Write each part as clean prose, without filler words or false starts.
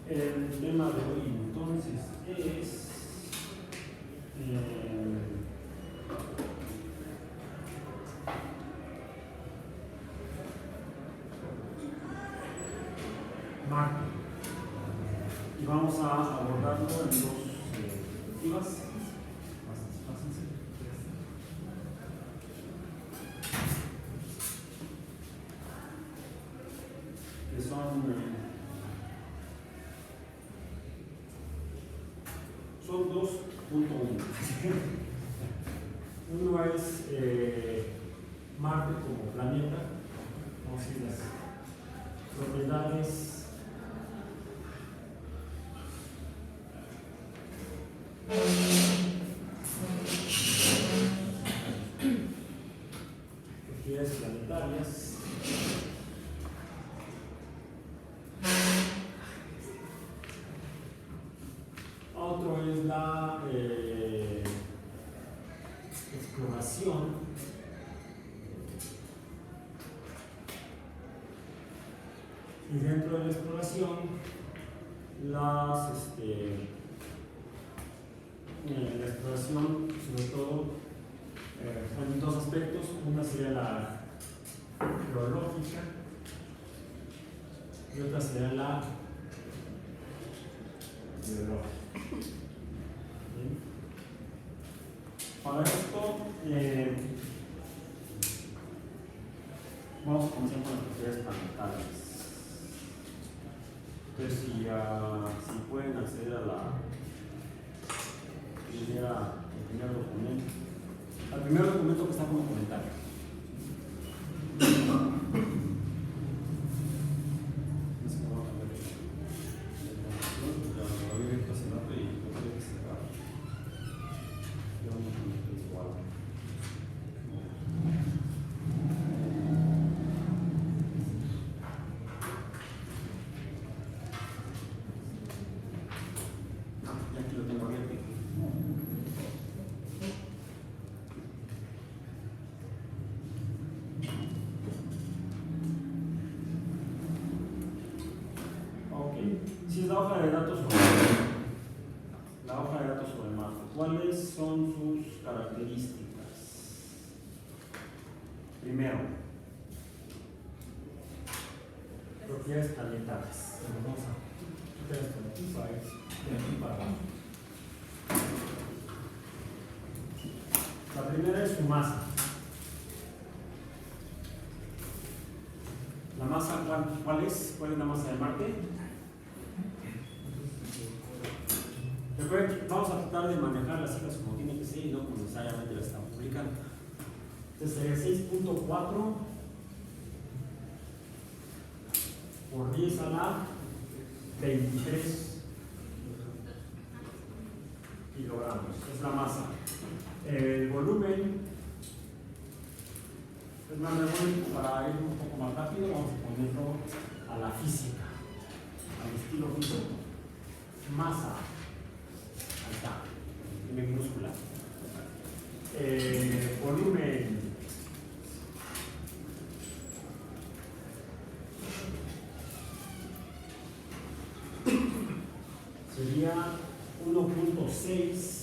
El tema de hoy entonces es Marte, y vamos a abordarlo en dos perspectivas. Que son 2.1. Uno es Marte como planeta, vamos a decir las propiedades planetarias. Otro es la exploración y dentro de la exploración la exploración sobre todo en dos aspectos. Una sería la geológica y otra sería la biológica. ¿Bien? Para esto vamos a comenzar con las propiedades planetarias. Entonces, si pueden acceder a el primer documento, al primer documento que está como comentario. Si es la hoja de datos sobre Marte, ¿cuáles son sus características? Primero, propiedades planetarias. Vamos a quitar esto de aquí para abajo. La primera es su masa. La masa, ¿cuál es? ¿Cuál es la masa de Marte? Recuerden que vamos a tratar de manejar las cifras como tiene que ser y no como necesariamente las estamos publicando. Entonces sería 6.4 por 10 a la 23 kilogramos. Es la masa. El volumen, es más, para ir un poco más rápido, vamos a ponerlo a la física, al estilo físico. Masa. Ahí está, en minúscula. Volumen. Sería 1.6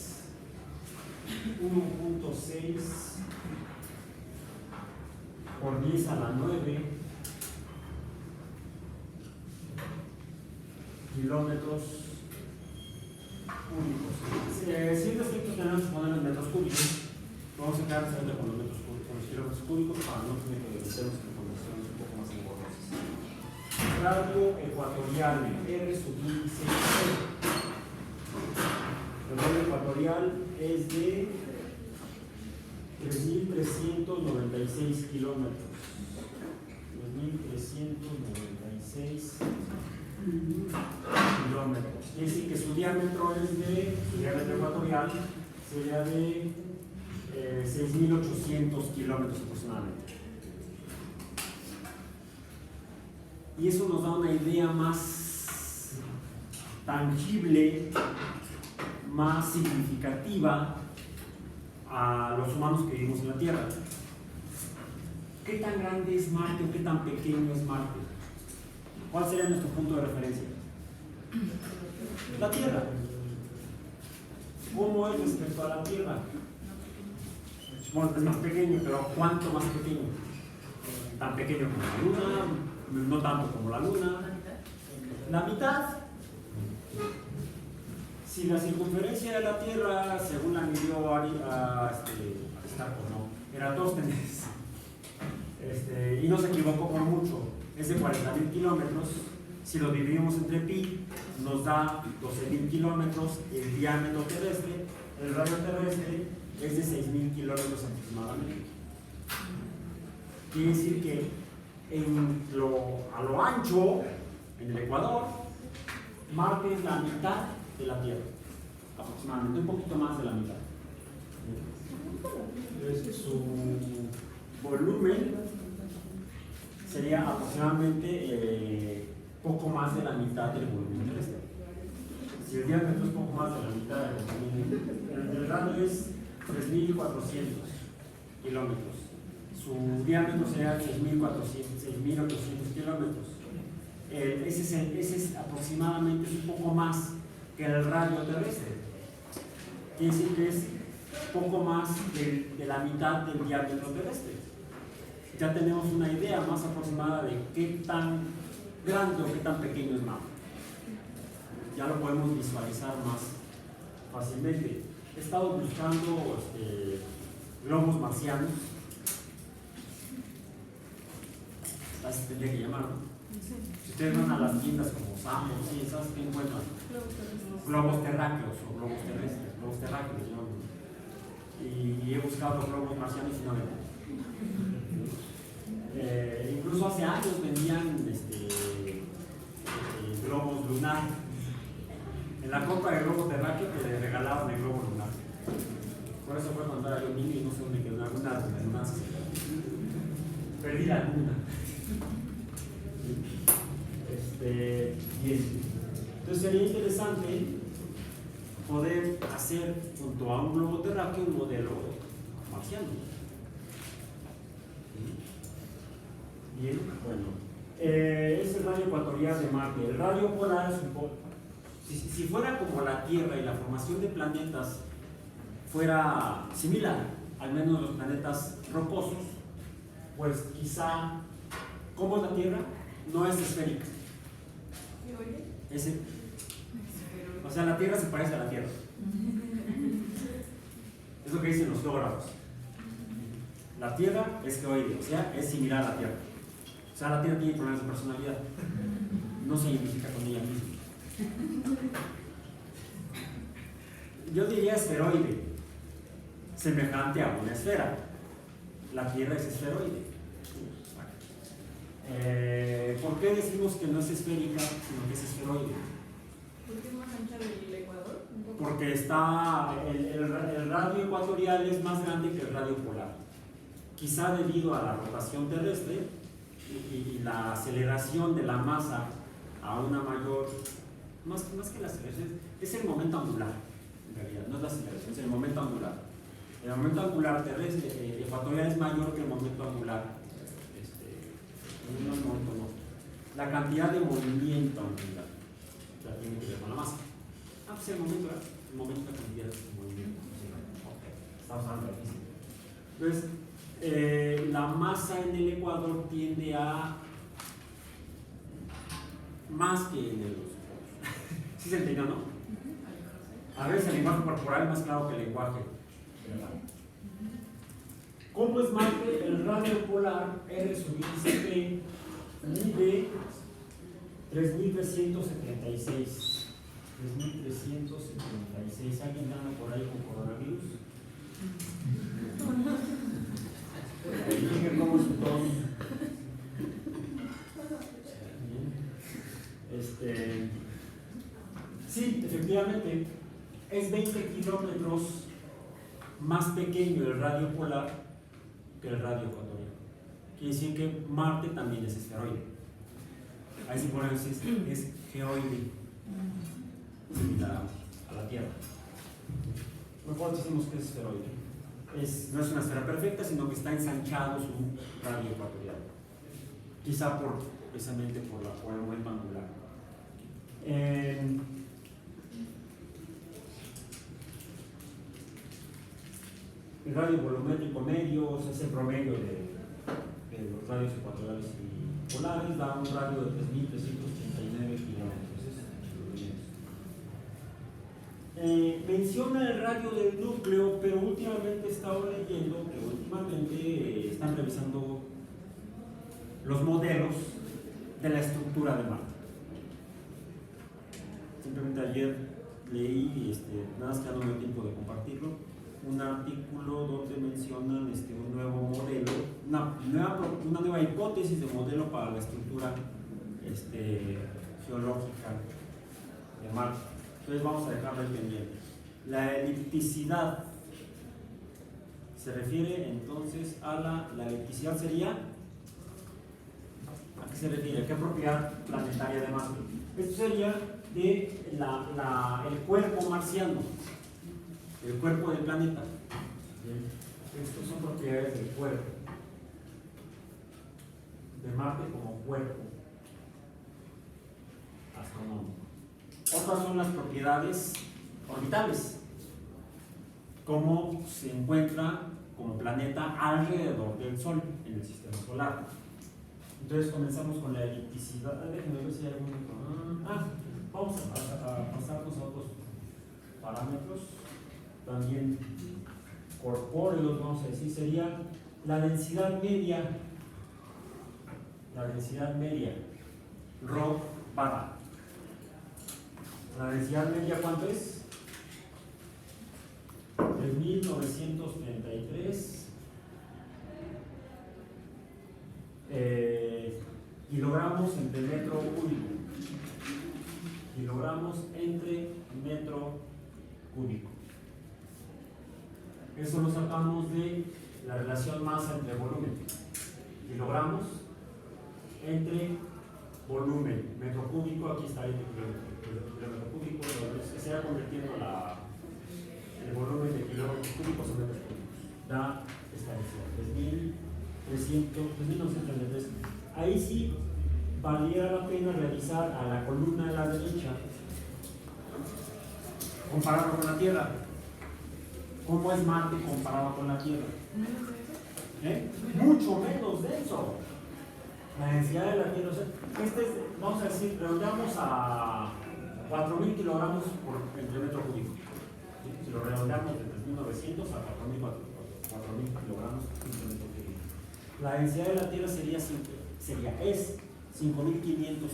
por 10 a la 9 kilómetros cúbicos. Si en estricto tenemos que poner en metros cúbicos, vamos a quedar solamente con los metros cúbicos, con los kilómetros cúbicos, para no tener que meternos en conversiones un poco más engorrosas. Radio ecuatorial, R sub índice. El radio ecuatorial es de 3.396 kilómetros. 3.396 kilómetros. Es decir, que su diámetro ecuatorial sería de 6.800 kilómetros aproximadamente. Y eso nos da una idea más tangible, más significativa a los humanos que vivimos en la Tierra. ¿Qué tan grande es Marte o qué tan pequeño es Marte? ¿Cuál sería nuestro punto de referencia? La Tierra. ¿Cómo es respecto a la Tierra? Bueno, es más pequeño, pero ¿cuánto más pequeño? Tan pequeño como la Luna, no tanto como la Luna. La mitad. Si la circunferencia de la Tierra, según la midió Eratóstenes, y no se equivocó por mucho, es de 40.000 kilómetros. Si lo dividimos entre pi, nos da 12.000 kilómetros el diámetro terrestre. El radio terrestre es de 6.000 kilómetros aproximadamente. Quiere decir que a lo ancho, en el Ecuador, Marte es la mitad de la Tierra, aproximadamente, un poquito más de la mitad. Entonces, su volumen sería aproximadamente poco más de la mitad del volumen terrestre. Si el diámetro es poco más de la mitad del volumen, el radio es 3.400 kilómetros. Su diámetro sería 6.800 kilómetros. Ese es aproximadamente un poco más que el radio terrestre. Quiere decir que es poco más de la mitad del diámetro terrestre. Ya tenemos una idea más aproximada de qué tan grande o qué tan pequeño es Marte. Ya lo podemos visualizar más fácilmente. He estado buscando globos marcianos. Así tendría que llamar, ¿no? Si ustedes van a las tiendas como Samsung, ¿sí? ¿Sabes qué encuentran? Globos terráqueos o globos terrestres, globos terráqueos, ¿no? Y he buscado globos marcianos y no venden. Incluso hace años vendían globos lunares. En la compra de globo terráqueo te regalaban el globo lunar. Por eso fue cuando era yo niño y no sé dónde quedó alguna redundancia. Perdí la luna. Bien. Entonces sería interesante poder hacer junto a un globo terráqueo un modelo marciano. Bien, bueno. Es el radio ecuatorial de Marte. El radio polar es un poco. Si fuera como la Tierra y la formación de planetas fuera similar, al menos los planetas rocosos, pues quizá, ¿cómo es la Tierra? No es esférica. O sea, la Tierra se parece a la Tierra. Es lo que dicen los geógrafos. La Tierra es geoide, o sea, es similar a la Tierra. O sea, la Tierra tiene problemas de personalidad. No se identifica con ella misma. Yo diría esferoide, semejante a una esfera. La Tierra es esferoide. ¿Por qué decimos que no es esférica, sino que es esferoide? ¿Por qué es más ancha del Ecuador? Porque el radio ecuatorial es más grande que el radio polar. Quizá debido a la rotación terrestre y la aceleración de la masa a una mayor, más que la aceleración, es el momento angular, en realidad, no es la aceleración, es el momento angular. El momento angular terrestre ecuatorial es mayor que el momento angular. No. La cantidad de movimiento angular ya tiene que ver con la masa. Pues el momento de cantidad de movimiento. Estamos hablando de física. Entonces, la masa en el Ecuador tiende a más que en los polos. ¿Sí se entendió, no? A veces el lenguaje corporal es más claro que el lenguaje. ¿Cómo es Marte? El radio polar R sub ICP mide 3.376. 3.376. ¿Alguien anda por ahí con coronavirus? Fíjense cómo es su tos. Sí, efectivamente, es 20 kilómetros más pequeño el radio polar que el radio ecuatorial. Quiere decir que Marte también es esferoide. Ahí sí podemos decir es geoide, similar a la Tierra. Mejor decimos que es esferoide. No es una esfera perfecta, sino que está ensanchado su radio ecuatorial. Quizá precisamente por el momento angular. El radio volumétrico medio es el promedio de los radios ecuatoriales y polares, da un radio de 3.389 kilómetros. Menciona el radio del núcleo, pero últimamente he estado leyendo que últimamente están revisando los modelos de la estructura de Marte. Simplemente ayer leí, nada más que no me dio tiempo de compartirlo, un artículo donde mencionan un nuevo modelo, una nueva hipótesis de modelo para la estructura geológica de Marte. Entonces vamos a dejarlo ahí pendiente. La elipticidad se refiere entonces a la elipticidad sería, ¿a qué se refiere? ¿A qué propiedad planetaria de Marte? Esto sería de el cuerpo marciano, el cuerpo del planeta. Bien. Estas son propiedades del cuerpo de Marte como cuerpo astronómico. Otras son las propiedades orbitales, cómo se encuentra como planeta alrededor del Sol en el sistema solar. Entonces comenzamos con la elipticidad. Déjenme ver si hay algún. Vamos a pasarnos a otros parámetros también corpóreos, vamos a decir, sería la densidad media. La densidad media, ρ barra. La densidad media, ¿cuánto es? 3.933 kilogramos entre metro cúbico. Kilogramos entre metro cúbico. Eso lo sacamos de la relación masa entre volumen. Kilogramos entre volumen. Metro cúbico, aquí está el kilómetro cúbico, se va convirtiendo el volumen de kilómetros cúbicos en metros cúbicos. Da esta densidad, 3.933. Ahí sí valiera la pena revisar a la columna de la derecha, compararlo con la Tierra. ¿Cómo es Marte comparado con la Tierra? Mucho menos denso. La densidad de la Tierra, vamos a decir, redondeamos a 4.000 kilogramos entre metro cúbico. Si lo redondeamos de 3.900 a 4.000 kilogramos entre metro cúbico. La densidad de la Tierra es 5.514.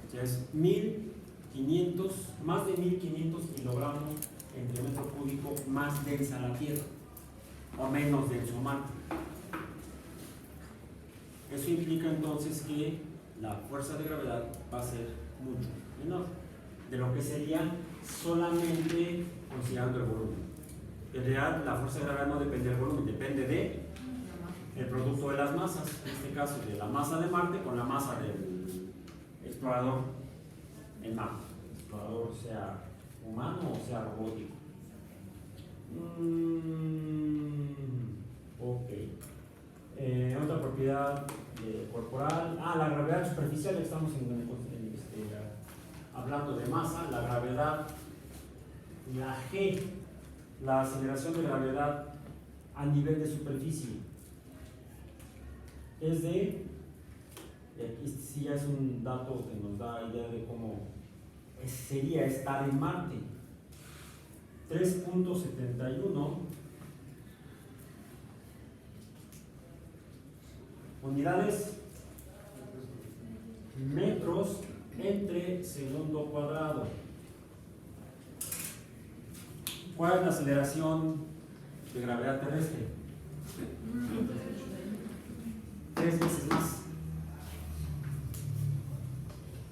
O sea, es 1.500, más de 1.500 kilogramos entre metro cúbico más densa la Tierra, o menos denso Marte. Eso implica entonces que la fuerza de gravedad va a ser mucho menor de lo que sería solamente considerando el volumen. En realidad la fuerza de gravedad no depende del volumen, depende del producto de las masas, en este caso de la masa de Marte con la masa del explorador en Marte, explorador sea humano o sea robótico. Ok. Otra propiedad corporal. La gravedad superficial. Estamos hablando de masa. La gravedad, la G, la aceleración de gravedad a nivel de superficie es de, aquí sí ya es un dato que nos da idea de cómo sería estar en Marte. 3.71 unidades metros entre segundo cuadrado. ¿Cuál es la aceleración de gravedad terrestre? 3 veces más.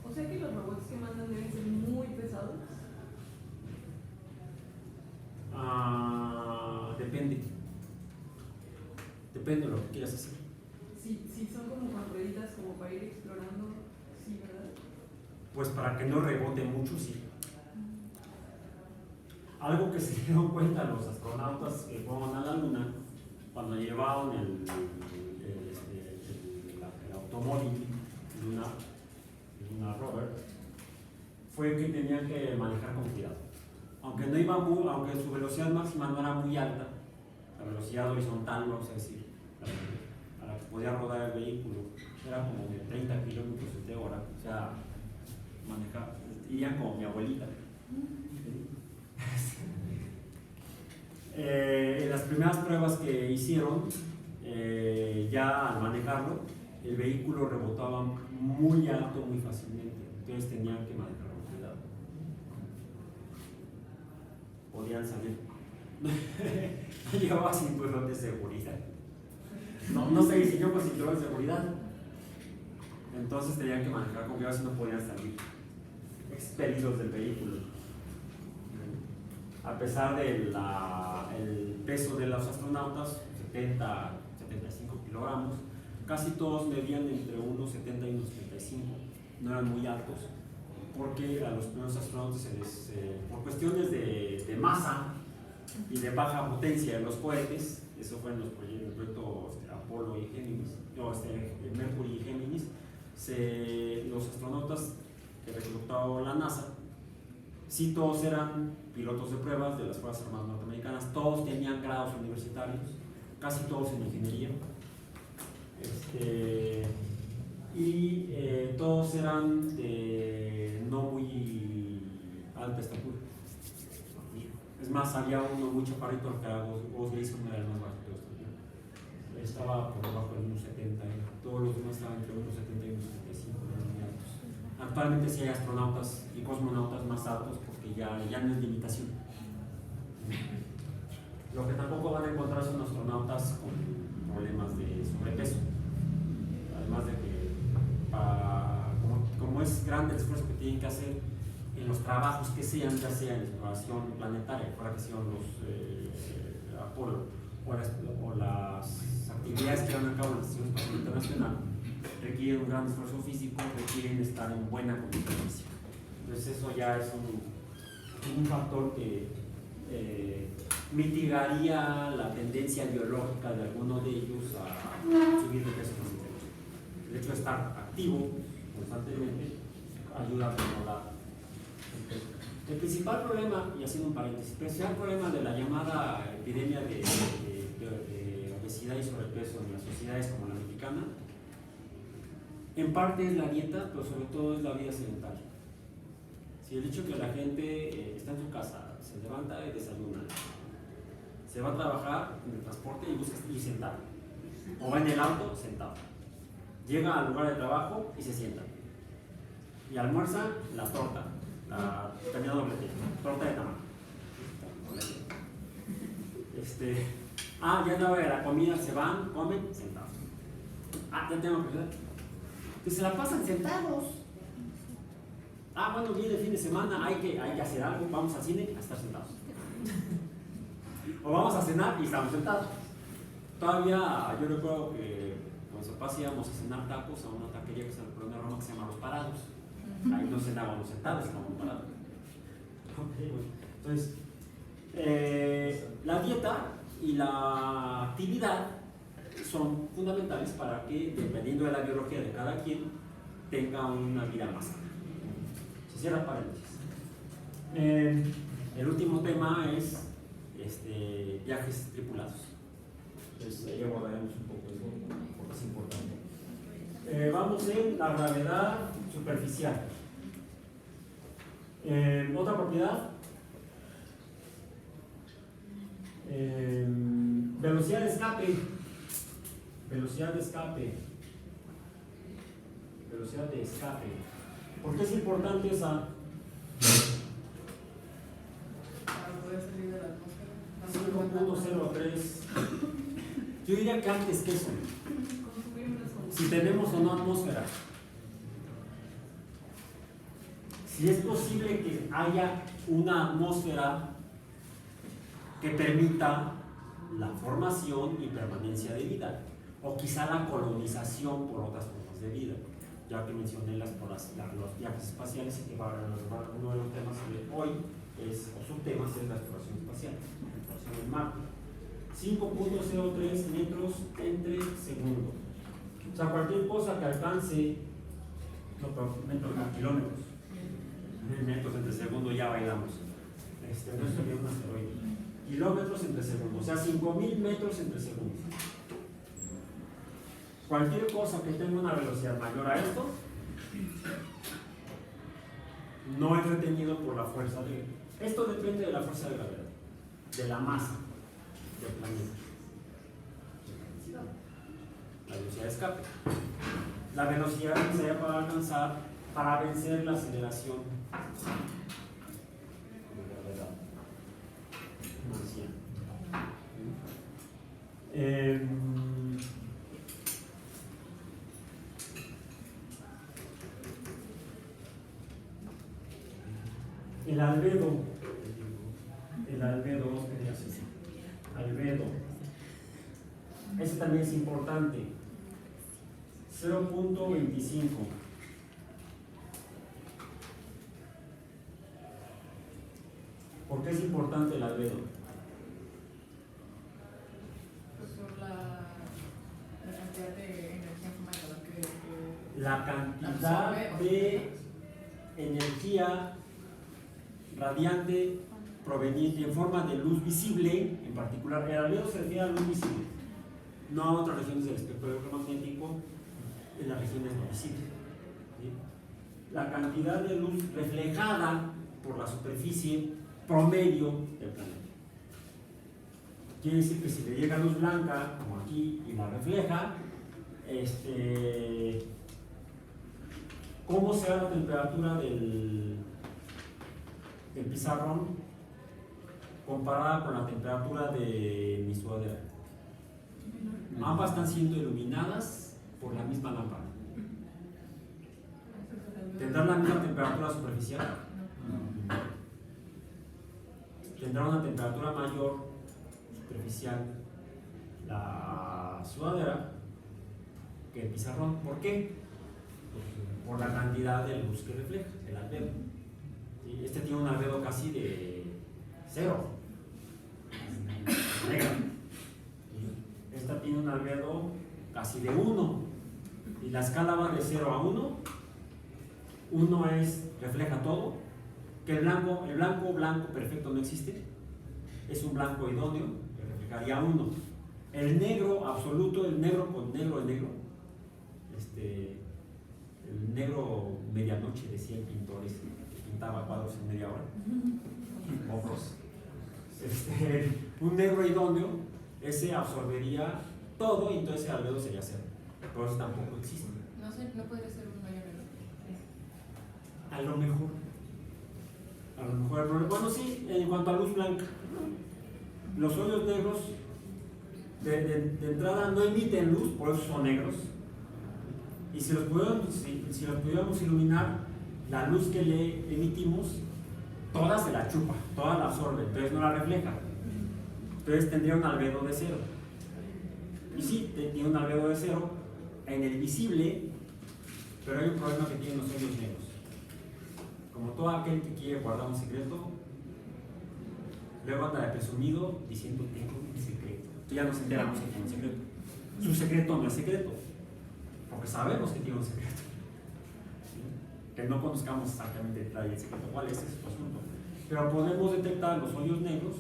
O sea que los robots que mandan deben ser muy pesados. Depende de lo que quieras hacer. Si son como con rueditas como para ir explorando, sí, ¿verdad? Pues para que no rebote mucho, sí. Algo que se dieron cuenta los astronautas que fueron a la Luna cuando llevaban el Modin, Luna Rover, fue que tenían que manejar con cuidado. Aunque no iba muy, aunque su velocidad máxima no era muy alta, la velocidad horizontal, vamos a decir, a la que podía rodar el vehículo, era como de 30 kilómetros de hora, o sea, irían como mi abuelita. En las primeras pruebas que hicieron, ya al manejarlo, el vehículo rebotaba muy alto, muy fácilmente, entonces tenían que manejarlo con cuidado. Podían salir. No llevaba cinturón de seguridad. No se diseñó con cinturón de seguridad. Entonces tenían que manejar con cuidado si no podían salir expelidos del vehículo. A pesar del peso de los astronautas, 75 kilogramos, casi todos medían entre unos 70 y unos 75, no eran muy altos, porque a los primeros astronautas por cuestiones de masa y de baja potencia de los cohetes, eso fue en los proyectos Apolo y Géminis, Mercury y Géminis, los astronautas que reclutó la NASA, sí todos eran pilotos de pruebas de las Fuerzas Armadas norteamericanas, todos tenían grados universitarios, casi todos en ingeniería, y todos eran de no muy alta estatura. Es más, había uno muy chaparrito, que era Buzz Gleason, era el más bajo de todos también. Estaba por debajo de unos 70, todos los demás estaban entre unos 70 y unos 75, no eran muy altos. Actualmente sí hay astronautas y cosmonautas más altos porque ya no es limitación. Lo que tampoco van a encontrar son astronautas con problemas de sobrepeso. Además de que, como es grande el esfuerzo que tienen que hacer en los trabajos que sean, ya sea en exploración planetaria, para que sean los Apolo, o las actividades que van a cabo en la Estación Espacial Internacional, requieren un gran esfuerzo físico, requieren estar en buena condición física. Entonces eso ya es un factor que mitigaría la tendencia biológica de alguno de ellos a subir de peso considerable. El hecho de estar activo constantemente ayuda a controlar el peso. El principal problema, y haciendo un paréntesis, el principal problema de la llamada epidemia de obesidad y sobrepeso en las sociedades como la mexicana, en parte es la dieta, pero sobre todo es la vida sedentaria. Si el hecho que la gente está en su casa, se levanta y desayuna, se va a trabajar en el transporte y busca ir sentado, o va en el auto sentado, llega al lugar de trabajo y se sienta, y almuerza la torta, tenía doble T, torta de tamal. Ya en la hora de la comida se van, comen, sentados. Ya tengo que ver. Que se la pasan sentados. Bueno, viene el fin de semana, hay que hacer algo, vamos al cine a estar sentados. O vamos a cenar y estamos sentados. Todavía yo recuerdo que con mis papás íbamos a cenar tacos a una taquería que se llama Colonia Roma, que se llama Los Parados. Ahí no cenábamos sentados, estábamos parados. Entonces, la dieta y la actividad son fundamentales para que, dependiendo de la biología de cada quien, tenga una vida más sana. Se cierra paréntesis. El último tema es viajes tripulados. Entonces ahí abordaremos un poco eso porque es importante. Vamos en la gravedad superficial. Otra propiedad, velocidad de escape. Velocidad de escape. ¿Por qué es importante esa? Para poder salir de la atmósfera. 5.03. Yo diría que antes que eso. Consumir unas cosas. Si tenemos o no atmósfera. Si es posible que haya una atmósfera que permita la formación y permanencia de vida, o quizá la colonización por otras formas de vida, ya que mencioné los viajes espaciales, y que uno de los temas de hoy o subtemas es la exploración espacial, la exploración del mar. 5.03 metros entre segundo. O sea, cualquier cosa que alcance, no, pero metros, no, kilómetros, metros entre segundo ya bailamos. No sería un asteroide. Kilómetros entre segundo, o sea, 5000 metros entre segundo. Cualquier cosa que tenga una velocidad mayor a esto, no es retenido por la fuerza de... Esto depende de la fuerza de gravedad, de la masa del planeta, la velocidad de escape, la velocidad necesaria para alcanzar, para vencer la aceleración de gravedad marciana. El albedo, ¿qué haces? Albedo. Ese también es importante. 0.25. ¿Por qué es importante el albedo? Pues por la cantidad de energía en forma de calor que La cantidad de energía radiante proveniente en forma de luz visible, en particular, el albedo se refiere a luz visible, no a otras regiones del espectro electromagnético, en las regiones no visibles. ¿Sí? La cantidad de luz reflejada por la superficie promedio del planeta. Quiere decir que si le llega luz blanca, como aquí, y la refleja, ¿cómo será la temperatura del pizarrón comparada con la temperatura de mi sudadera? Ambas están siendo iluminadas por la misma lámpara. ¿Tendrán la misma temperatura superficial? Tendrá una temperatura mayor superficial la sudadera que el pizarrón. ¿Por qué? Por la cantidad de luz que refleja, el albedo. Este tiene un albedo casi de 0. Esta tiene un albedo casi de 1. Y la escala va de 0 a 1. 1 refleja todo. Que el blanco perfecto no existe. Es un blanco idóneo, que reflejaría 1. El negro absoluto, el negro con negro, el negro medianoche, decía el pintor ese, que pintaba cuadros en media hora. Ojos. Un negro idóneo, ese absorbería todo y entonces el albedo sería 0. Pero eso tampoco existe. No podría ser un rayo negro. A lo mejor el problema, bueno, sí, en cuanto a luz blanca, los hoyos negros de entrada no emiten luz, por eso son negros. Y si los pudiéramos iluminar, la luz que le emitimos, toda se la chupa, toda la absorbe, entonces no la refleja. Entonces tendría un albedo de 0. Y sí, tiene un albedo de 0 en el visible, pero hay un problema que tienen los hoyos negros. Como todo aquel que quiere guardar un secreto, luego anda de presumido diciendo tengo un secreto. Ya nos enteramos que tiene un secreto. Su secreto no es secreto, porque sabemos que tiene un secreto. ¿Sí? Que no conozcamos exactamente el detalle del secreto, cuál es ese asunto. Pero podemos detectar los hoyos negros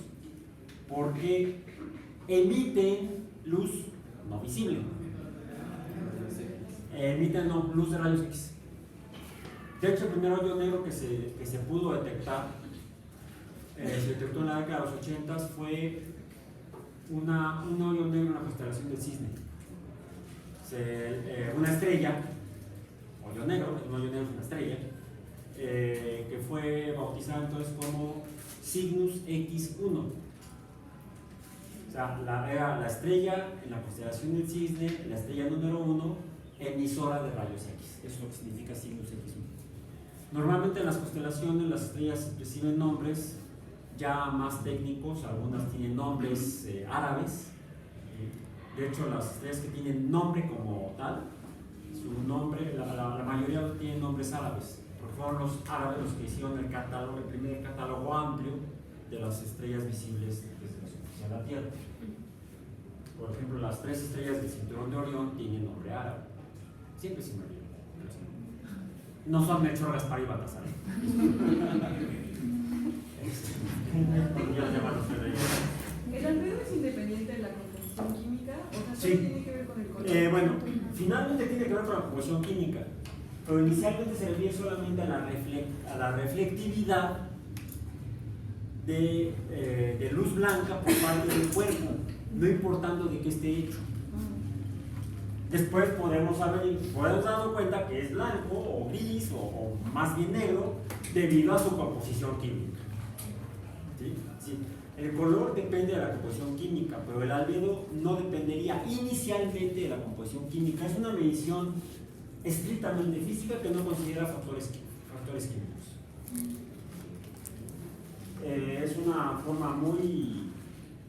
porque emiten luz no visible. Emiten luz de rayos X. De hecho, el primer hoyo negro que se pudo detectar, se detectó en la década de los 80, fue un hoyo negro en la constelación del Cisne. Una estrella, un hoyo negro es una estrella, que fue bautizada entonces como Cygnus X1. O sea, era la estrella en la constelación del Cisne, la estrella número 1, emisora de rayos X. Eso es lo que significa Cygnus X1. Normalmente en las constelaciones las estrellas reciben nombres ya más técnicos, algunas tienen nombres árabes. De hecho, las estrellas que tienen nombre como tal, su nombre, la mayoría tienen nombres árabes, porque fueron los árabes los que hicieron el primer catálogo amplio de las estrellas visibles desde la superficie de la Tierra. Por ejemplo, las 3 estrellas del cinturón de Orión tienen nombre árabe. siempre sin medir. No son Melchor, Gaspar y Baltasar. ¿El albedo es independiente de la composición química? O sea, Sí. ¿solo tiene que ver con el color? Bueno, finalmente tiene que ver con la composición química, pero inicialmente se refiere solamente a la reflectividad de luz blanca por parte del cuerpo, no importando de qué esté hecho. Después podemos darnos cuenta que es blanco o gris o más bien negro debido a su composición química. ¿Sí? Sí. El color depende de la composición química, pero el albedo no dependería inicialmente de la composición química. Es una medición estrictamente física que no considera factores químicos. Es una forma muy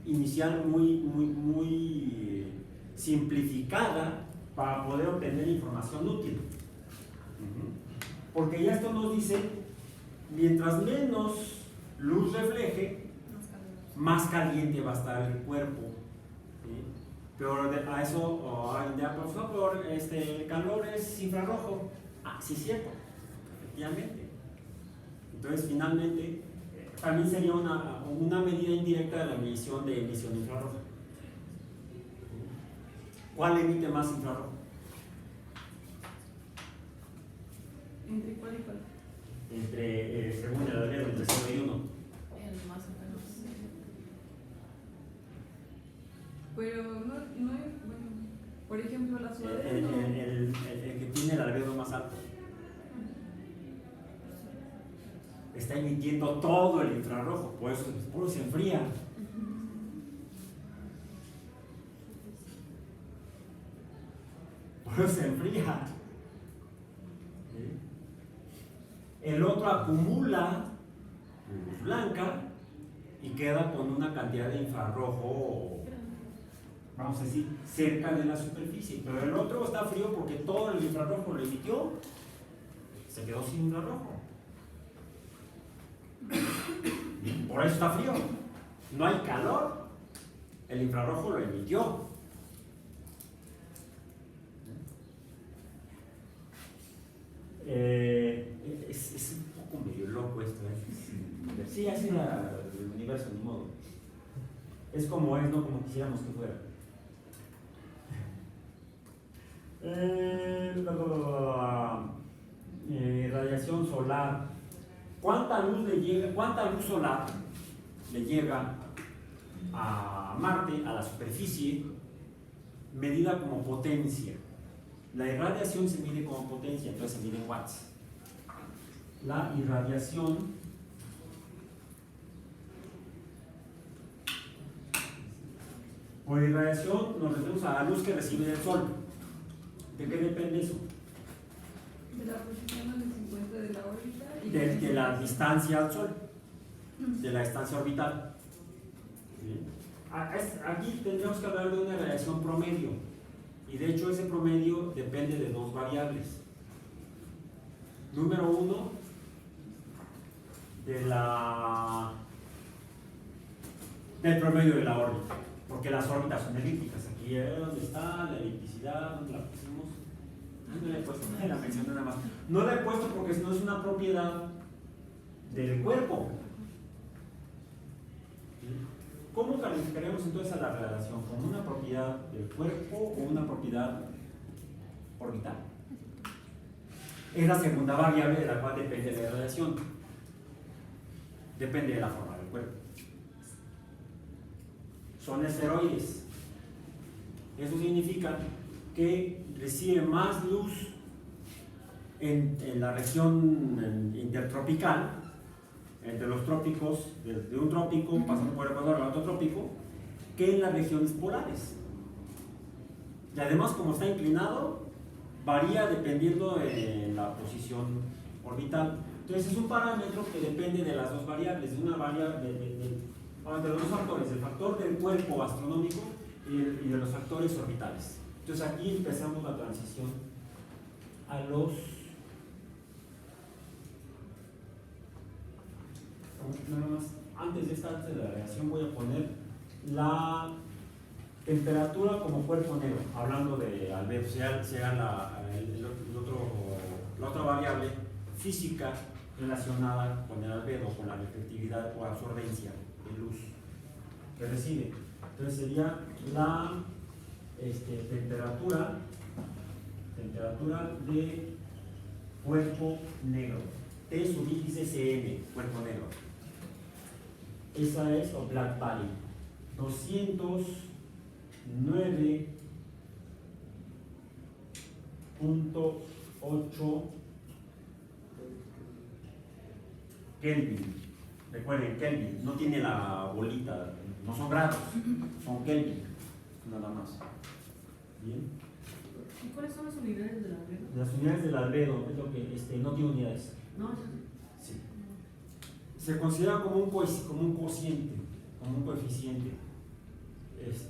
inicial, muy simplificada para poder obtener información útil. Porque ya esto nos dice, mientras menos luz refleje, más caliente va a estar el cuerpo. ¿Sí? Pero a eso, por favor, el calor es infrarrojo. Ah, sí, es cierto, efectivamente. Entonces, finalmente, también sería una medida indirecta de la medición de emisión infrarroja. ¿Cuál emite más infrarrojo? ¿Entre cuál y cuál? Según el albedo, entre 0 y 1. El más o menos. Pero no es, bueno, por ejemplo, la sudadera El que tiene el albedo más alto está emitiendo todo el infrarrojo, por eso se enfría. Por eso se enfría. El otro acumula luz blanca y queda con una cantidad de infrarrojo, vamos a decir, cerca de la superficie. Pero el otro está frío porque todo el infrarrojo lo emitió, se quedó sin infrarrojo. Por eso está frío. No hay calor, el infrarrojo lo emitió. Es un poco medio loco esto, ¿eh? Sí, así era el universo, ni modo. Es como es, no como quisiéramos que fuera. Radiación solar. ¿Cuánta luz solar le llega a Marte, a la superficie, medida como potencia? La irradiación se mide como potencia, entonces se mide en watts. La irradiación por irradiación nos referimos a la luz que recibe del Sol. ¿De qué depende eso? de la posición donde se encuentra de la órbita y De la distancia al Sol, de la distancia orbital. ¿Sí? Aquí tendríamos que hablar de una radiación promedio, y de hecho ese promedio depende de dos variables. Número uno, del promedio de la órbita, porque las órbitas son elípticas. Aquí es donde está la elipticidad, donde la pusimos. No la he puesto, la mencioné nada más. No la he puesto porque no es una propiedad del cuerpo. ¿Cómo calificaremos entonces a la radiación? ¿Como una propiedad del cuerpo o una propiedad orbital? Es la segunda variable de la cual depende la radiación. Depende de la forma del cuerpo. Son esferoides. Eso significa que recibe más luz en la región intertropical, entre los trópicos, de un trópico pasando por el Ecuador al otro trópico, que en las regiones polares. Y además, como está inclinado, varía dependiendo de la posición orbital. Entonces es un parámetro que depende de las dos variables, de una variable de los dos factores, del factor del cuerpo astronómico y de los factores orbitales. Entonces aquí empezamos la transición a los nada más, antes de la radiación voy a poner la temperatura como cuerpo negro, hablando de albedo, sea la otra variable física relacionada con el albedo, con la reflectividad o absorbencia de luz que recibe. Entonces sería la temperatura de cuerpo negro, T subíndice Cn, cuerpo negro. Esa es, o black body, 209.8 Kelvin. Recuerden, Kelvin, no tiene la bolita, no son grados, son Kelvin, nada más. Bien. ¿Y cuáles son las unidades del albedo? Las unidades del albedo es lo que no tiene unidades. No, Sí. Se considera como un cociente, como un coeficiente.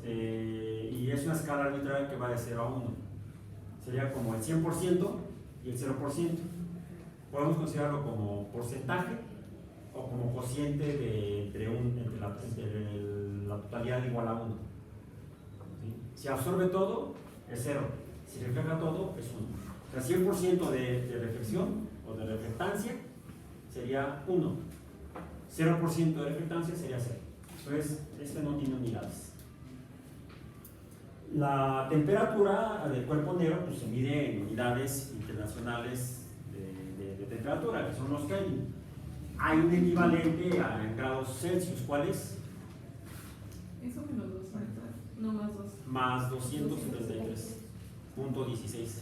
Y es una escala arbitraria que va de 0 a 1. Sería como el 100% y el 0%. Podemos considerarlo como porcentaje o como cociente entre la totalidad igual a 1. ¿Sí? Si absorbe todo, es 0. Si refleja todo, es 1. O sea, 100% de reflexión o de reflectancia sería 1. 0% de reflectancia sería 0. Entonces, no tiene unidades. La temperatura del cuerpo negro pues, se mide en unidades internacionales de temperatura, que son los Kelvin. Hay un equivalente en grados Celsius, ¿cuál es? Eso menos 2, no más 2. Más 273.16.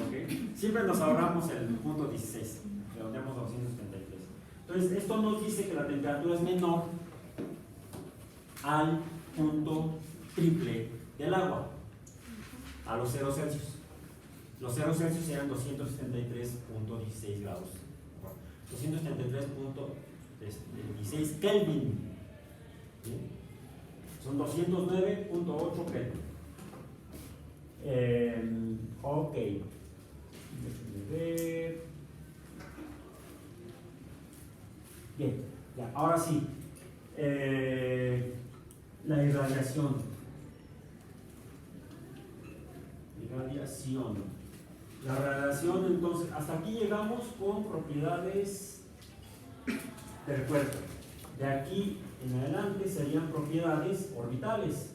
¿Okay? Siempre nos ahorramos el punto 16, redondeamos a 273. Entonces, esto nos dice que la temperatura es menor al punto triple del agua, a los 0 Celsius. Los 0 Celsius eran 273.16 grados. 273.16 Kelvin. ¿Sí? Son 209.8 Kelvin. Ok. Déjenme ver. Bien, ya, ahora sí. La irradiación. La radiación, entonces, hasta aquí llegamos con propiedades del cuerpo. De aquí en adelante serían propiedades orbitales.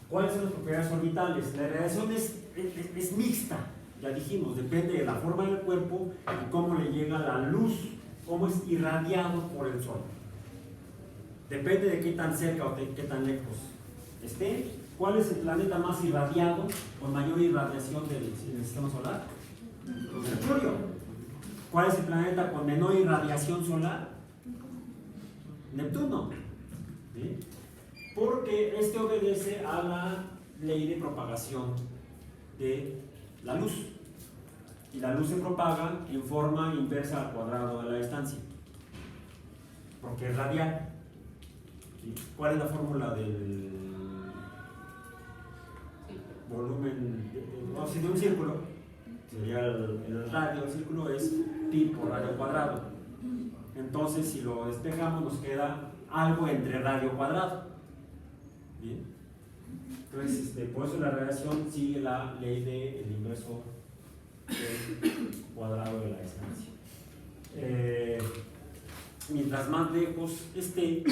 ¿Cuáles son las propiedades orbitales? La radiación es mixta, ya dijimos, depende de la forma del cuerpo y cómo le llega la luz, cómo es irradiado por el sol. Depende de qué tan cerca o de qué tan lejos esté. ¿Cuál es el planeta más irradiado, con mayor irradiación del sistema solar? Mercurio. ¿Cuál es el planeta con menor irradiación solar? Neptuno. ¿Sí? Porque obedece a la ley de propagación de la luz. Y la luz se propaga en forma inversa al cuadrado de la distancia. Porque es radial. ¿Sí? ¿Cuál es la fórmula del volumen de un círculo? Sería el radio del círculo es pi por radio cuadrado. Entonces, si lo despejamos, nos queda algo entre radio cuadrado. ¿Bien? Entonces, por eso la radiación sigue la ley del inverso del cuadrado de la distancia. Mientras más lejos esté,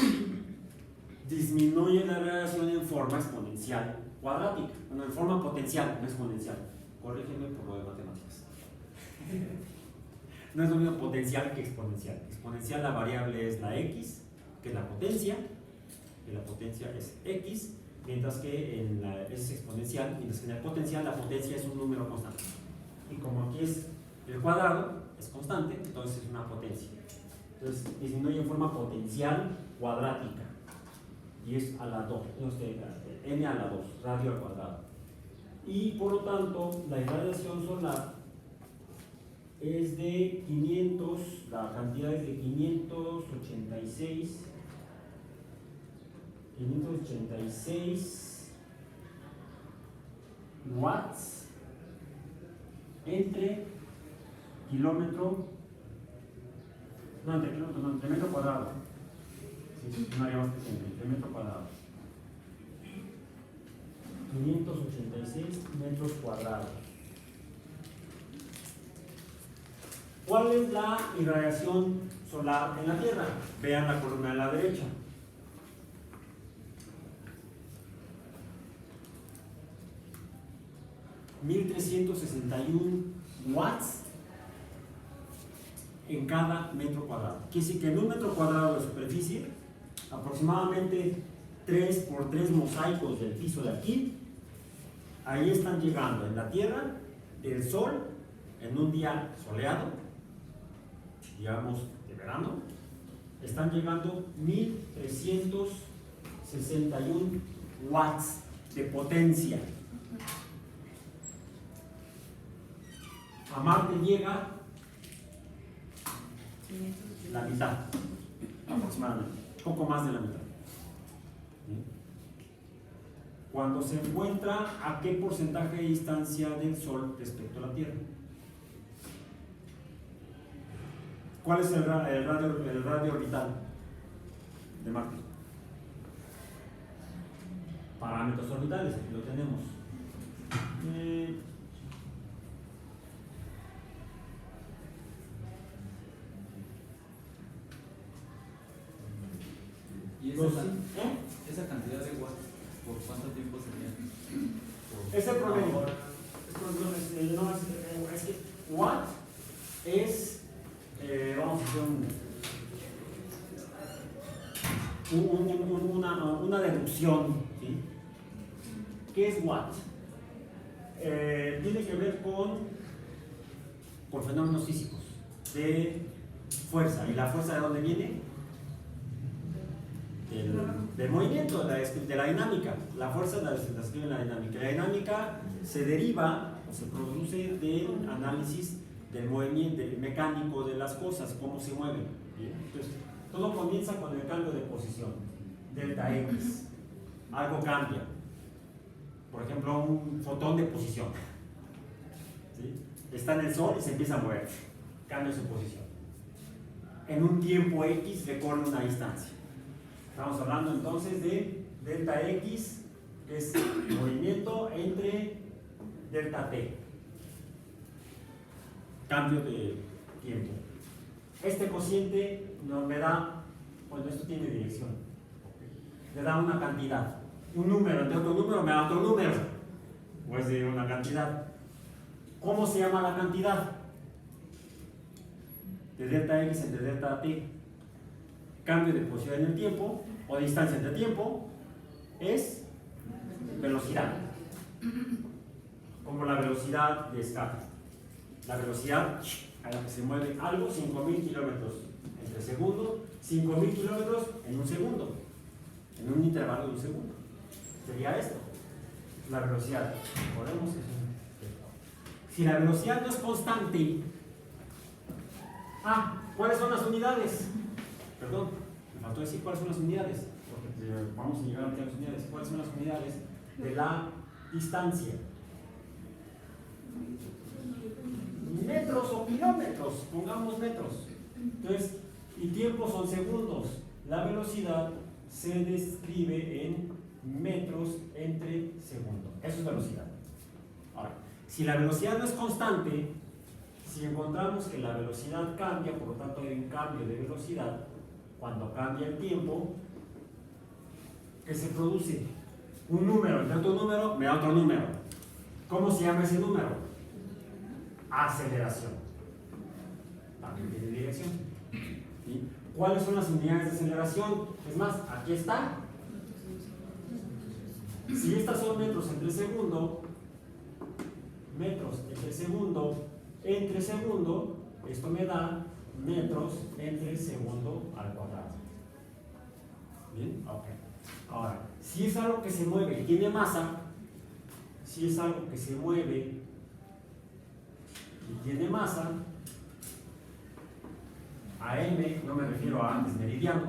disminuye la radiación en forma exponencial cuadrática, bueno, en forma potencial, no exponencial. Corrígeme por lo de matemáticas. No es lo mismo potencial que exponencial. Exponencial, la variable es la x, que es la potencia, que la potencia es x, mientras que es exponencial, mientras que en el potencial la potencia es un número constante. Y como aquí es el cuadrado, es constante, entonces es una potencia. Entonces disminuye en forma potencial cuadrática. Y es a la 2, n a la 2, radio al cuadrado. Y por lo tanto, la irradiación solar es de 500, la cantidad es de 586 watts entre metro cuadrado. Sí, un área más pequeña, de metro cuadrado. 586 metros cuadrados. ¿Cuál es la irradiación solar en la Tierra? Vean la columna de la derecha. (1361 watts en cada metro cuadrado? Quiere decir que en un metro cuadrado de superficie, aproximadamente 3 por 3 mosaicos del piso de aquí, ahí están llegando en la Tierra, del Sol, en un día soleado, digamos de verano, están llegando 1361 watts de potencia. A Marte llega la mitad, aproximadamente, poco más de la mitad. Cuando se encuentra a qué porcentaje de distancia del Sol respecto a la Tierra. ¿Cuál es el radio orbital de Marte? Parámetros orbitales, aquí lo tenemos. ¿Y esa cantidad de watts, por cuánto tiempo sería? Es el promedio. Es que watt es, vamos a hacer una deducción, ¿sí? ¿Qué es watt? Tiene que ver con fenómenos físicos de fuerza. ¿Y la fuerza de dónde viene? Del movimiento, de la dinámica. La fuerza la escribe en la dinámica. La dinámica se deriva o se produce del análisis del movimiento mecánico de las cosas, cómo se mueven. ¿Bien? Entonces, todo comienza con el cambio de posición, delta X. Algo cambia. Por ejemplo, un fotón de posición. ¿Sí? Está en el Sol y se empieza a mover. Cambia su posición. En un tiempo X recorre una distancia. Estamos hablando entonces de delta X, que es movimiento entre delta T. Cambio de tiempo. Este cociente nos me da, bueno, esto tiene dirección, le da una cantidad, un número, entre otro número me da otro número, o es de una cantidad. ¿Cómo se llama la cantidad? De delta X entre delta T. Cambio de posición en el tiempo o distancia entre tiempo es velocidad, como la velocidad de escape, la velocidad a la que se mueve algo, 5.000 kilómetros entre segundo, 5.000 kilómetros en un segundo, en un intervalo de un segundo. Sería esto, la velocidad. Podemos, si la velocidad no es constante, ¿cuáles son las unidades? Perdón, me faltó decir cuáles son las unidades, porque vamos a llegar a las unidades. ¿Cuáles son las unidades de la distancia? Metros o kilómetros, pongamos metros. Entonces, y tiempo son segundos. La velocidad se describe en metros entre segundos. Eso es velocidad. Ahora, si la velocidad no es constante, si encontramos que la velocidad cambia, por lo tanto hay un cambio de velocidad, cuando cambia el tiempo, ¿qué se produce? Un número entre otro número me da otro número. ¿Cómo se llama ese número? Aceleración. También tiene dirección. ¿Sí? ¿Cuáles son las unidades de aceleración? Es más, aquí está. Si estas son metros entre segundo, esto me da metros entre segundo al cuadrado. ¿Bien? Ok. Ahora, si es algo que se mueve y tiene masa, si es algo que se mueve y tiene masa, a m, no me refiero a antes meridiano,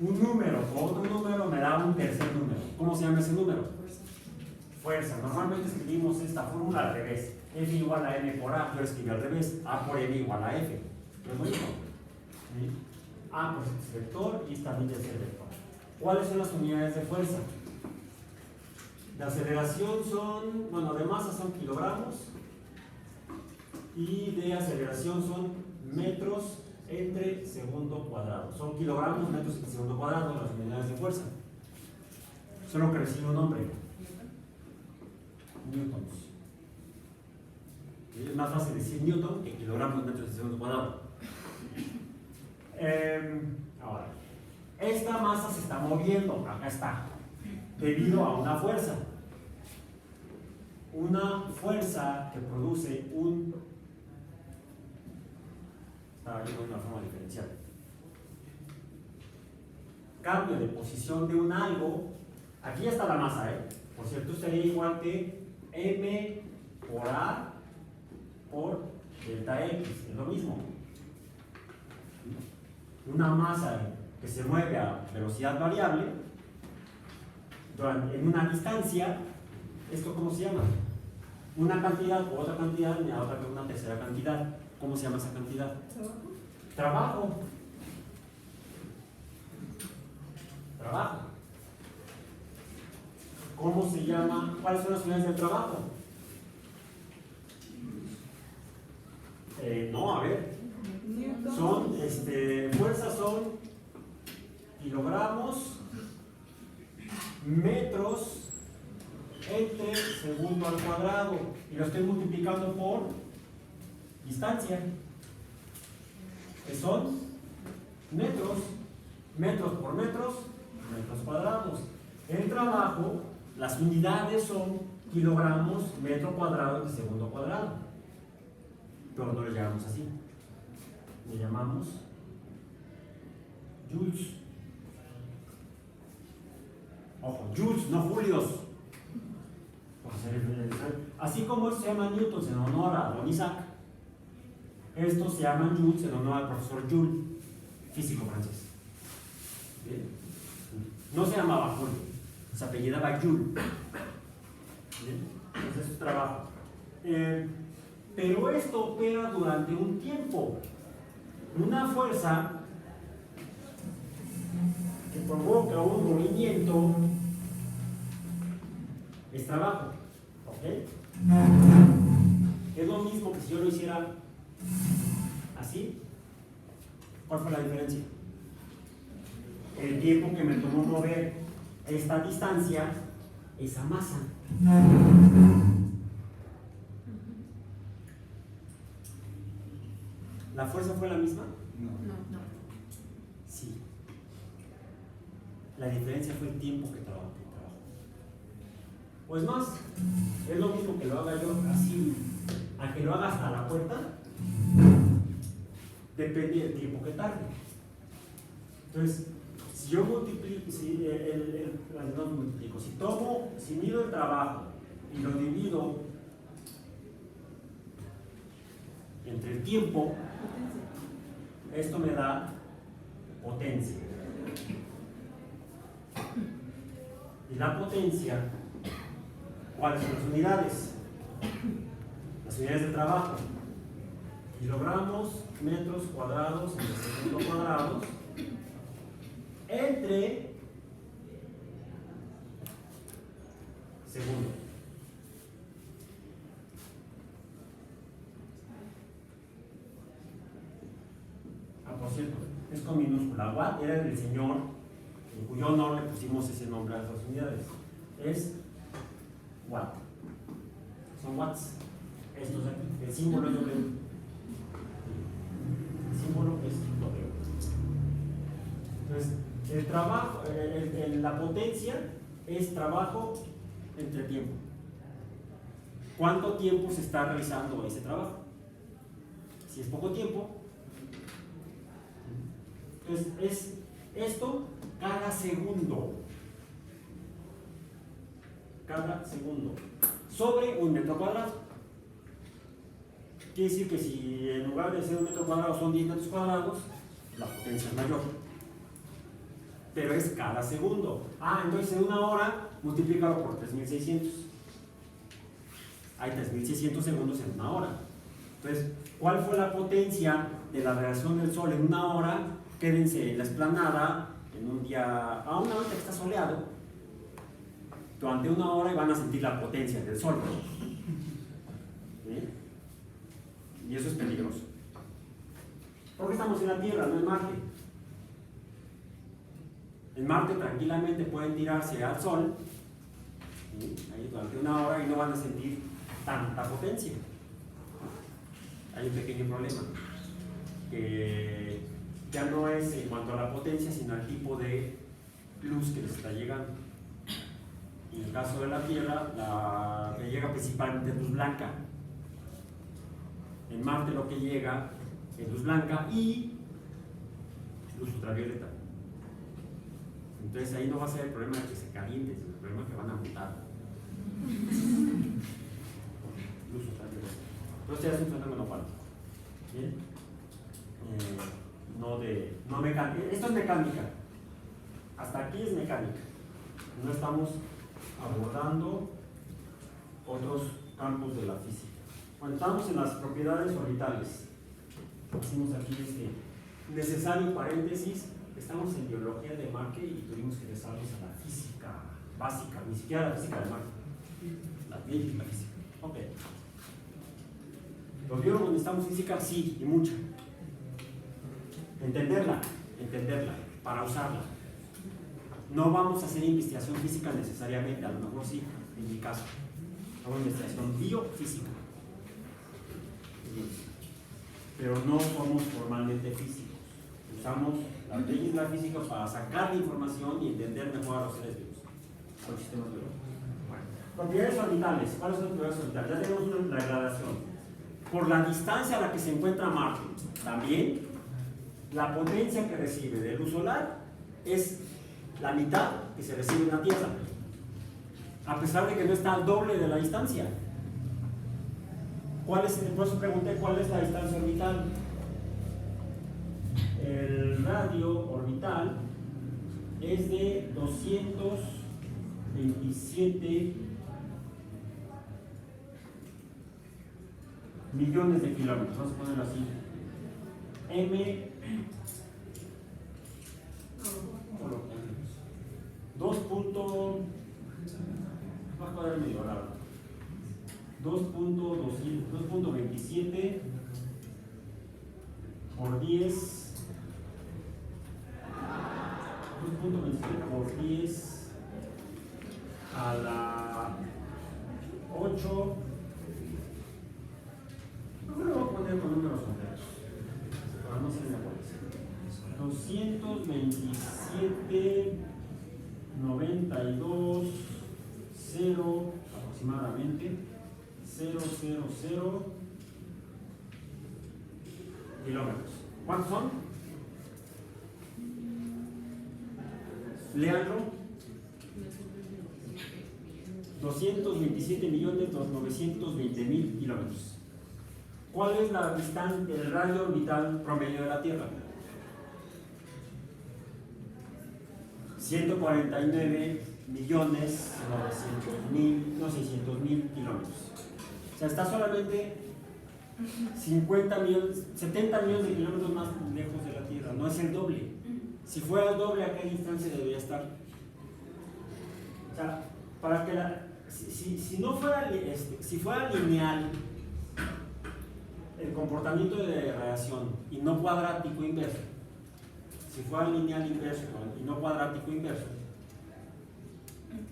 un número o otro número me da un tercer número. ¿Cómo se llama ese número? Fuerza. Normalmente escribimos esta fórmula al revés. F igual a m por a, yo escribí al revés, a por m igual a f. ¿Lo es bonito? ¿Sí? A pues es vector y esta también debe ser vector. ¿Cuáles son las unidades de fuerza? De aceleración son, bueno, de masa son kilogramos y de aceleración son metros entre segundo cuadrado. Son kilogramos, metros entre segundo cuadrado las unidades de fuerza. Solo que recibe un nombre. Newtons. Es más fácil decir newton que kilogramos, metros entre segundo cuadrado. Ahora, esta masa se está moviendo, acá está, debido a una fuerza. Una fuerza que produce un... Estaba viendo una forma diferencial. Cambio de posición de un algo. Aquí ya está la masa, ¿eh? Por cierto, sería igual que m por a por delta x, es lo mismo. Una masa que se mueve a velocidad variable en una distancia, ¿esto cómo se llama? Una cantidad o otra cantidad me da una tercera cantidad. ¿Cómo se llama esa cantidad? Trabajo. Trabajo. ¿Cómo se llama? ¿Cuáles son las unidades del trabajo? No, a ver. Son, fuerzas son kilogramos, metros entre segundo al cuadrado. Y lo estoy multiplicando por distancia. Que son metros. Metros por metros, metros cuadrados. En trabajo, las unidades son kilogramos, metro cuadrado de segundo cuadrado. Pero no le llamamos así. Le llamamos joules. Ojo, joules, no julios. Así como se llama Newton en honor a Don Isaac, estos se llaman joules en honor al profesor Jules, físico francés. ¿Bien? No se llamaba Julio, se apellidaba Jules. ¿Bien? Entonces es su trabajo. Pero esto opera durante un tiempo. Una fuerza que provoca un movimiento es trabajo. ¿Ok? Es lo mismo que si yo lo hiciera así. ¿Cuál fue la diferencia? El tiempo que me tomó mover esta distancia, esa masa. ¿La fuerza fue la misma? No. Sí. La diferencia fue el tiempo que trabajó. Pues más, es lo mismo que lo haga yo así, a que lo haga hasta la puerta, depende del tiempo que tarde. Entonces, si yo multiplico, si mido el trabajo y lo divido entre el tiempo, esto me da potencia. Y la potencia, ¿cuáles son las unidades? Las unidades de trabajo. Kilogramos, metros cuadrados entre segundo cuadrados entre segundo. Por cierto, es con minúscula. Watt era el señor en cuyo honor le pusimos ese nombre a esas unidades. Es watt. Son watts. Estos aquí. El símbolo es W. El símbolo es W. Entonces, el trabajo, la potencia es trabajo entre tiempo. ¿Cuánto tiempo se está realizando ese trabajo? Si es poco tiempo, entonces es esto cada segundo. Cada segundo. Sobre un metro cuadrado. Quiere decir que si en lugar de ser un metro cuadrado son 10 metros cuadrados, la potencia es mayor. Pero es cada segundo. Entonces en una hora multiplícalo por 3600. Hay 3600 segundos en una hora. Entonces, ¿cuál fue la potencia de la radiación del Sol en una hora? quédense en la explanada en un día, aún ahorita que está soleado, durante 1 hora y van a sentir la potencia del sol. ¿Sí? Y eso es peligroso. Porque estamos en la Tierra, no en Marte. En Marte tranquilamente pueden tirarse al sol, ¿sí?, ahí durante 1 hora y no van a sentir tanta potencia. Hay un pequeño problema, que ya no es en cuanto a la potencia, sino al tipo de luz que les está llegando. En el caso de la Tierra, la que llega principalmente es luz blanca. En Marte lo que llega es luz blanca y luz ultravioleta. Entonces ahí no va a ser el problema de que se calienten, sino el problema es que van a mutar. Luz ultravioleta. Entonces ya es un fenómeno cuántico. ¿Bien? No mecánica. Esto es mecánica. Hasta aquí es mecánica. No estamos abordando otros campos de la física. Bueno, estamos en las propiedades orbitales. Hicimos aquí necesario paréntesis. Estamos en biología de Marte y tuvimos que regresarnos a la física básica, ni siquiera la física de Marte. La física. Ok. ¿Los biólogos necesitamos física? Sí, y mucha. Entenderla, para usarla. No vamos a hacer investigación física necesariamente, a lo mejor sí, en mi caso. Hago investigación biofísica. Pero no somos formalmente físicos. Usamos las leyes de la física para sacar la información y entender mejor a los seres vivos, a los sistemas biológicos. Bueno, propiedades orbitales. ¿Cuáles son las propiedades orbitales? Ya tenemos la gradación. Por la distancia a la que se encuentra Marte, también la potencia que recibe de luz solar es la mitad que se recibe en la Tierra, a pesar de que no está al doble de la distancia. Por eso pregunté cuál es la distancia orbital. El radio orbital es de 227 millones de kilómetros, vamos a ponerlo así. M 2.27 por 10 a la 8. No lo voy a poner con números enteros para no ser nervioso. 227 92 0 aproximadamente 000 kilómetros. ¿Cuántos son? Leandro. 227.920.000 kilómetros. ¿Cuál es la distancia del radio orbital promedio de la Tierra? 149.900.000 kilómetros. O sea, está solamente 70 millones de kilómetros más lejos de la Tierra. No es el doble. Si fuera el doble, ¿a qué distancia debería estar? O sea, para que si fuera lineal el comportamiento de radiación y no cuadrático inverso, si fuera lineal inverso y no cuadrático inverso,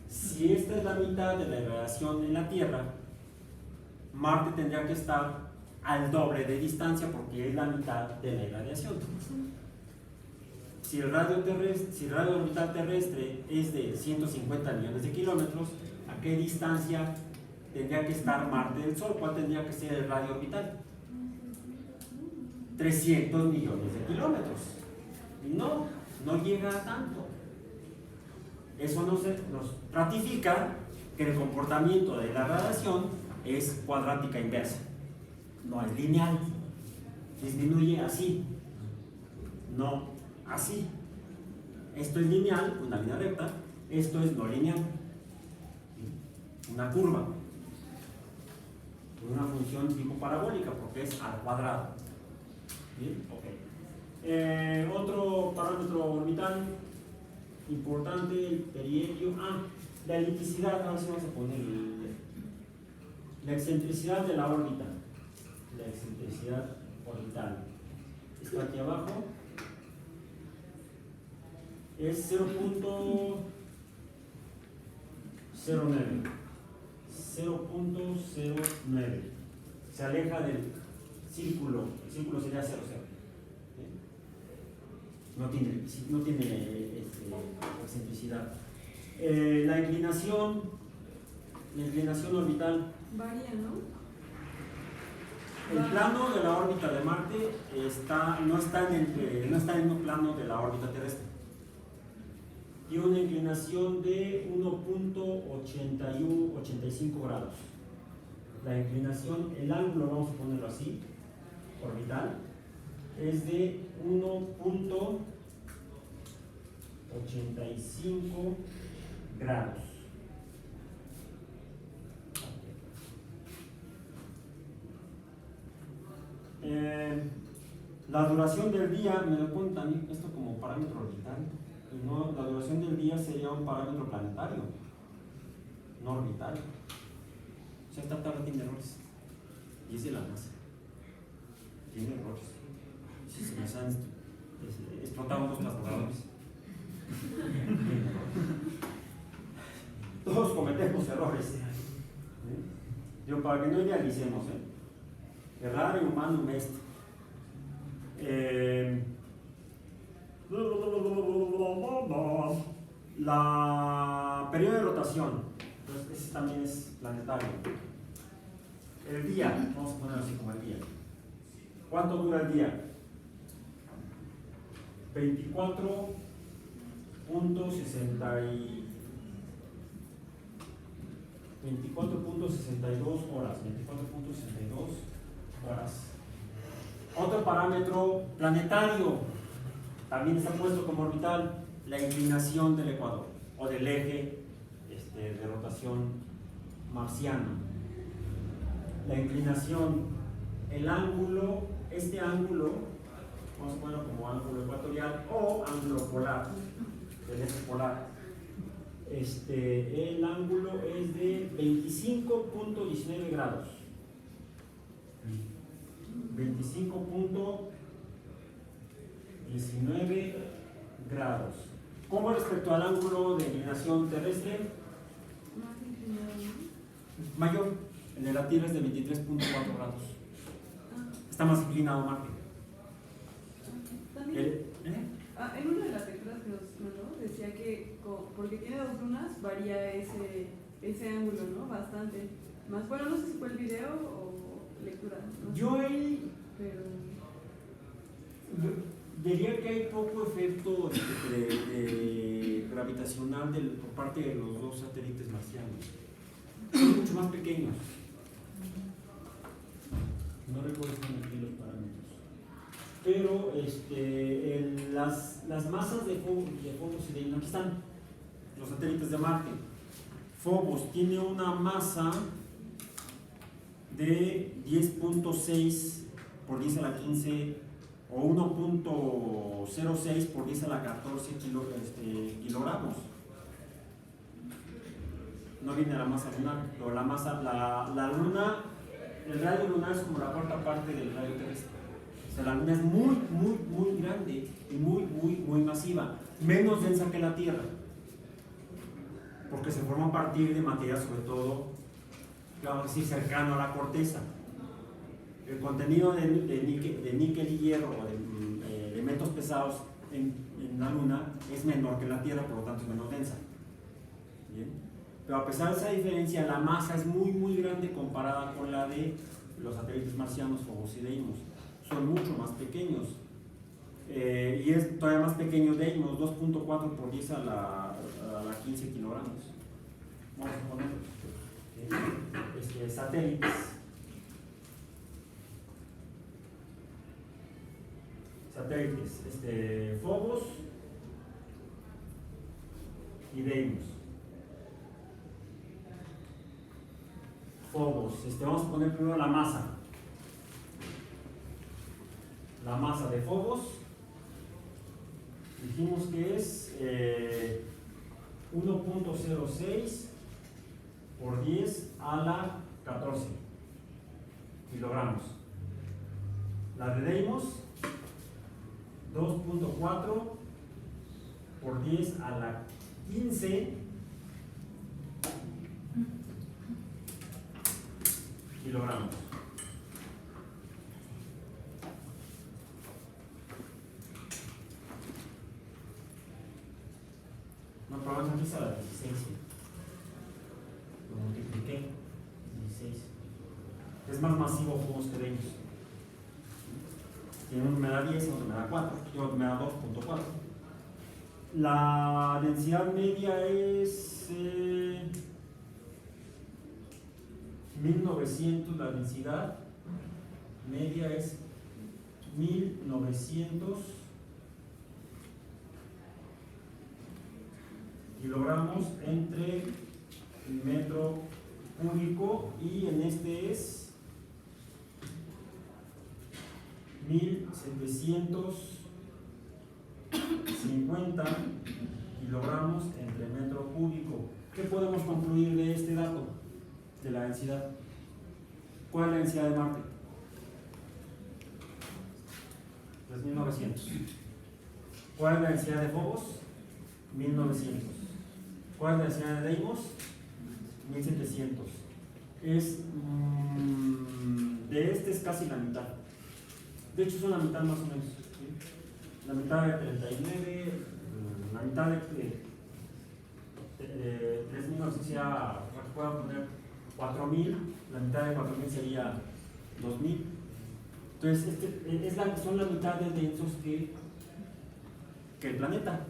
si esta es la mitad de la radiación en la Tierra, Marte tendría que estar al doble de distancia porque es la mitad de la irradiación. Si el radio orbital terrestre es de 150 millones de kilómetros, ¿a qué distancia tendría que estar Marte del Sol? ¿Cuál tendría que ser el radio orbital? 300 millones de kilómetros. No llega a tanto. Eso nos ratifica que el comportamiento de la radiación es cuadrática inversa, no es lineal. Disminuye así, no así. Esto es lineal, una línea recta. Esto es no lineal, una curva, una función tipo parabólica porque es al cuadrado. ¿Bien? Ok. Otro parámetro orbital importante, el perihelio. La elipticidad, ahora sí vamos a poner la excentricidad de la órbita. La excentricidad orbital. Está aquí abajo. Es 0.09. 0.09. Se aleja del círculo. El círculo sería 0,0. No tiene excentricidad. La inclinación orbital. Varía, ¿no? El plano de la órbita de Marte no está en el plano de la órbita terrestre. Tiene una inclinación de 1.85 grados. La inclinación, el ángulo, vamos a ponerlo así, orbital, es de 1.85 grados. La duración del día, me lo ponen también esto como parámetro orbital, y no, la duración del día sería un parámetro planetario, no orbital. O sea, esta tabla tiene errores, y es de la NASA, tiene errores. Si se nos han explotado los transportadores. Todos cometemos errores. Yo, para que no idealicemos, errare humanum est. La periodo de rotación, entonces ese también es planetario. El día, vamos a ponerlo así como el día. ¿Cuánto dura el día? 24.62 horas. Otro parámetro planetario también está puesto como orbital, la inclinación del ecuador o del eje de rotación marciano. La inclinación, el ángulo, este ángulo, vamos a ponerlo como ángulo ecuatorial o ángulo polar, del eje polar. El ángulo es de 25.19 grados. 25.19 grados. ¿Cómo respecto al ángulo de inclinación terrestre? Más inclinado, ¿no? Mayor. El de la Tierra es de 23.4 grados. Está más inclinado Marte. También. En una de las lecturas que nos mandó decía que porque tiene dos lunas varía ese ángulo, ¿no? Bastante. Más bueno, no sé si fue el video o lectura. No sé. Pero diría que hay poco efecto de gravitacional por parte de los dos satélites marcianos. Son mucho más pequeños. No recuerdo si están aquí los parámetros. Pero las masas de Phobos y de aquí están los satélites de Marte. Phobos tiene una masa de 10.6 por 10 a la 15 o 1.06 por 10 a la 14 kilogramos. No viene la masa lunar, pero la luna, el radio lunar es como la cuarta parte del radio terrestre. O sea, la luna es muy, muy, muy grande y muy, muy, muy masiva, menos densa que la Tierra, porque se forma a partir de material, sobre todo, vamos a decir, cercano a la corteza. El contenido de níquel y hierro o de elementos pesados en la luna es menor que en la Tierra, por lo tanto es menos densa. ¿Bien? Pero a pesar de esa diferencia, la masa es muy, muy grande comparada con la de los satélites marcianos Phobos y Deimos. Son mucho más pequeños. Y es todavía más pequeño Deimos, 2.4 por 10 a la 15 kilogramos. Vamos a poner satélites. Phobos y Deimos. Phobos, vamos a poner primero la masa. La masa de Phobos dijimos que es 1.06 por 10 a la 14 kilogramos. La de Deimos, 2.4 por 10 a la 15 kilogramos. No, probamos aquí a la 16. Lo multipliqué. 16. Es más masivo Fomos que Deimos. Tiene uno me da 10, otro me da 4, y otro me da 2.4. La densidad media es 1900, la densidad media es 1900 kilogramos entre metro cúbico, y en este es 1750 kilogramos entre metro cúbico. ¿Qué podemos concluir de este dato? De la densidad. ¿Cuál es la densidad de Marte? 3900. ¿Cuál es la densidad de Phobos? 1900. ¿Cuál es la densidad de Deimos? 1700. De este es casi la mitad. De hecho, son la mitad más o menos. ¿Sí? La mitad de 39, la mitad de 3000, no sé si puedo poner 4000, la mitad de 4000 sería 2000. Entonces, son la mitad de densos que el planeta.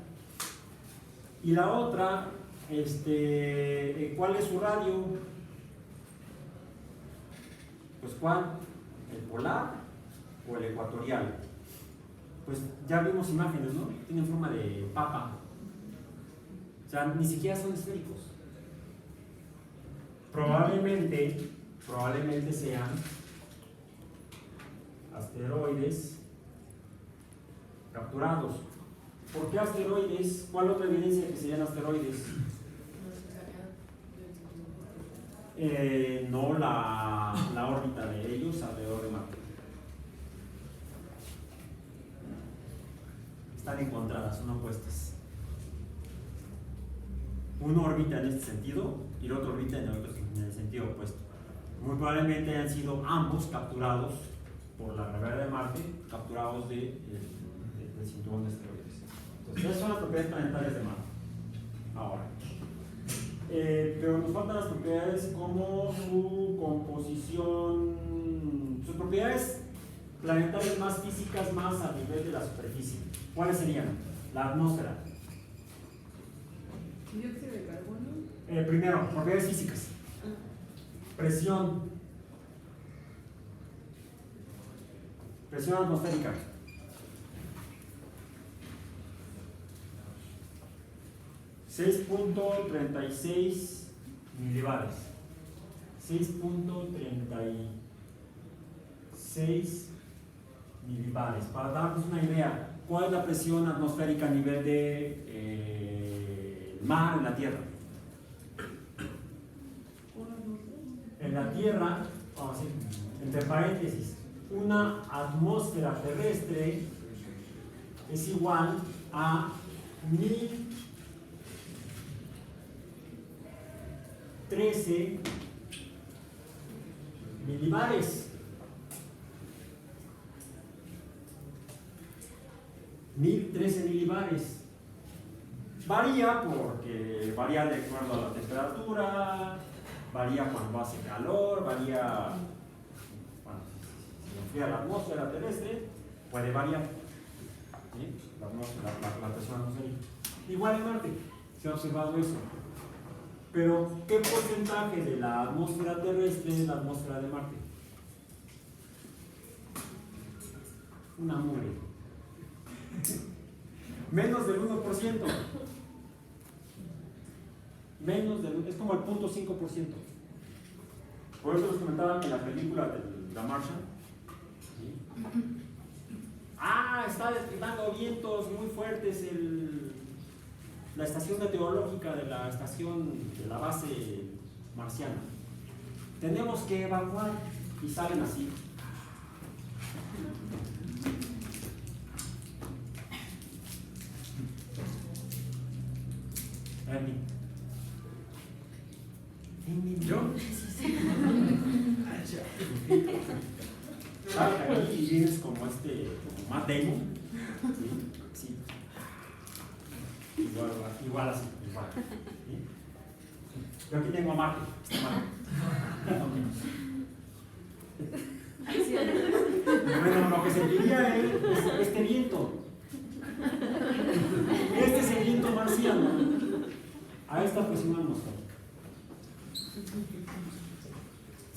Y la otra, ¿cuál es su radio? Pues ¿cuál? ¿El polar o el ecuatorial? Pues ya vimos imágenes, ¿no? Tienen forma de papa. O sea, ni siquiera son esféricos. Probablemente sean asteroides capturados. ¿Por qué asteroides? ¿Cuál otra evidencia que serían asteroides? No la órbita de ellos alrededor de Marte. Están encontradas, son opuestas. Uno orbita en este sentido y el otro orbita en el sentido opuesto. Muy probablemente hayan sido ambos capturados por la gravedad de Marte, capturados del cinturón de asteroides. Entonces, esas son las propiedades planetarias de Marte. Ahora, pero nos faltan las propiedades como su composición, sus propiedades planetarias más físicas, más a nivel de la superficie. ¿Cuáles serían? La atmósfera. Dióxido de carbono. Primero, propiedades físicas. Presión. Presión atmosférica. .36 milibares. 6.36 milibares. Para darnos una idea, ¿cuál es la presión atmosférica a nivel de mar en la Tierra? En la Tierra, vamos a decir, entre paréntesis, una atmósfera terrestre es igual a 1013 milibares. 1013 milibares. Varía porque varía de acuerdo a la temperatura, varía cuando hace calor, varía cuando se enfría la atmósfera terrestre, puede variar. ¿Sí? La presión atmosférica. Igual en Marte, se ha observado eso. Pero, ¿qué porcentaje de la atmósfera terrestre es la atmósfera de Marte? Una mugre. Menos del 1%. Es como el 0.5%. Por eso les comentaba que la película de The Martian, ¿sí? está desplegando vientos muy fuertes la estación meteorológica de la estación de la base marciana. Tenemos que evacuar y salen así. ¿Yo? Aquí vienes como como Matt Damon. Sí. Igual así, igual. ¿Sí? Yo aquí tengo a Marte. Bueno, lo que sentiría es este viento. Este es el viento marciano a esta presión atmosférica.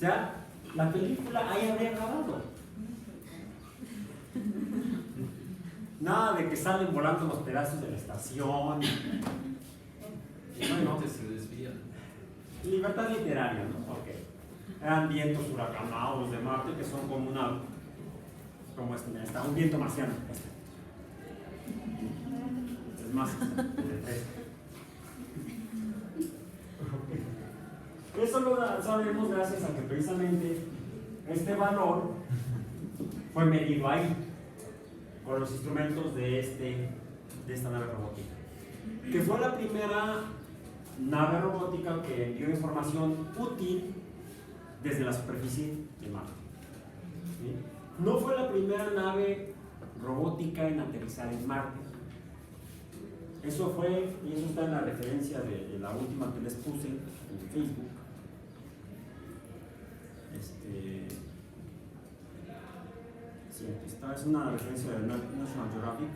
Ya, la película ahí habría acabado. Nada de que salen volando los pedazos de la estación. No, se desvían. Libertad literaria, ¿no? Porque eran vientos huracanados de Marte que son como un viento marciano. Es más, eso lo sabemos gracias a que precisamente este valor fue medido ahí con los instrumentos de esta nave robótica, que fue la primera nave robótica que envió información útil desde la superficie de Marte. ¿Sí? No fue la primera nave robótica en aterrizar en Marte. Eso fue, y eso está en la referencia de la última que les puse en Facebook. Sí, aquí está, es una referencia de National Geographic,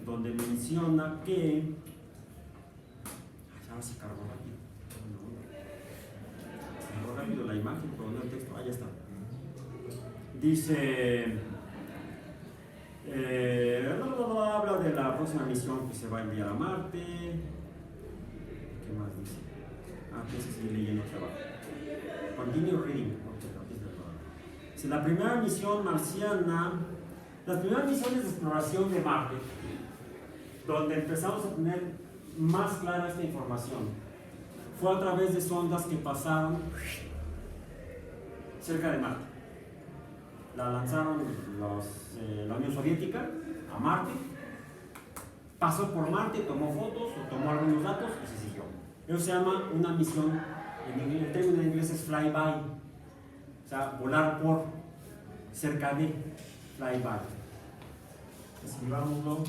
donde menciona que. Ya se cargó rápido. Cargó rápido la imagen, pero no el texto. Ya está. Dice. Habla de la próxima misión que se va a enviar a Marte. ¿Qué más dice? Que se sigue leyendo trabajo. Continue reading. Si la primera misión marciana, las primeras misiones de exploración de Marte, donde empezamos a tener más clara esta información, fue a través de sondas que pasaron cerca de Marte. La lanzaron la Unión Soviética a Marte, pasó por Marte, tomó fotos o tomó algunos datos y se siguió. Eso se llama una misión, el término en inglés es flyby, o sea, volar por, cerca de, flyby. Escribámoslo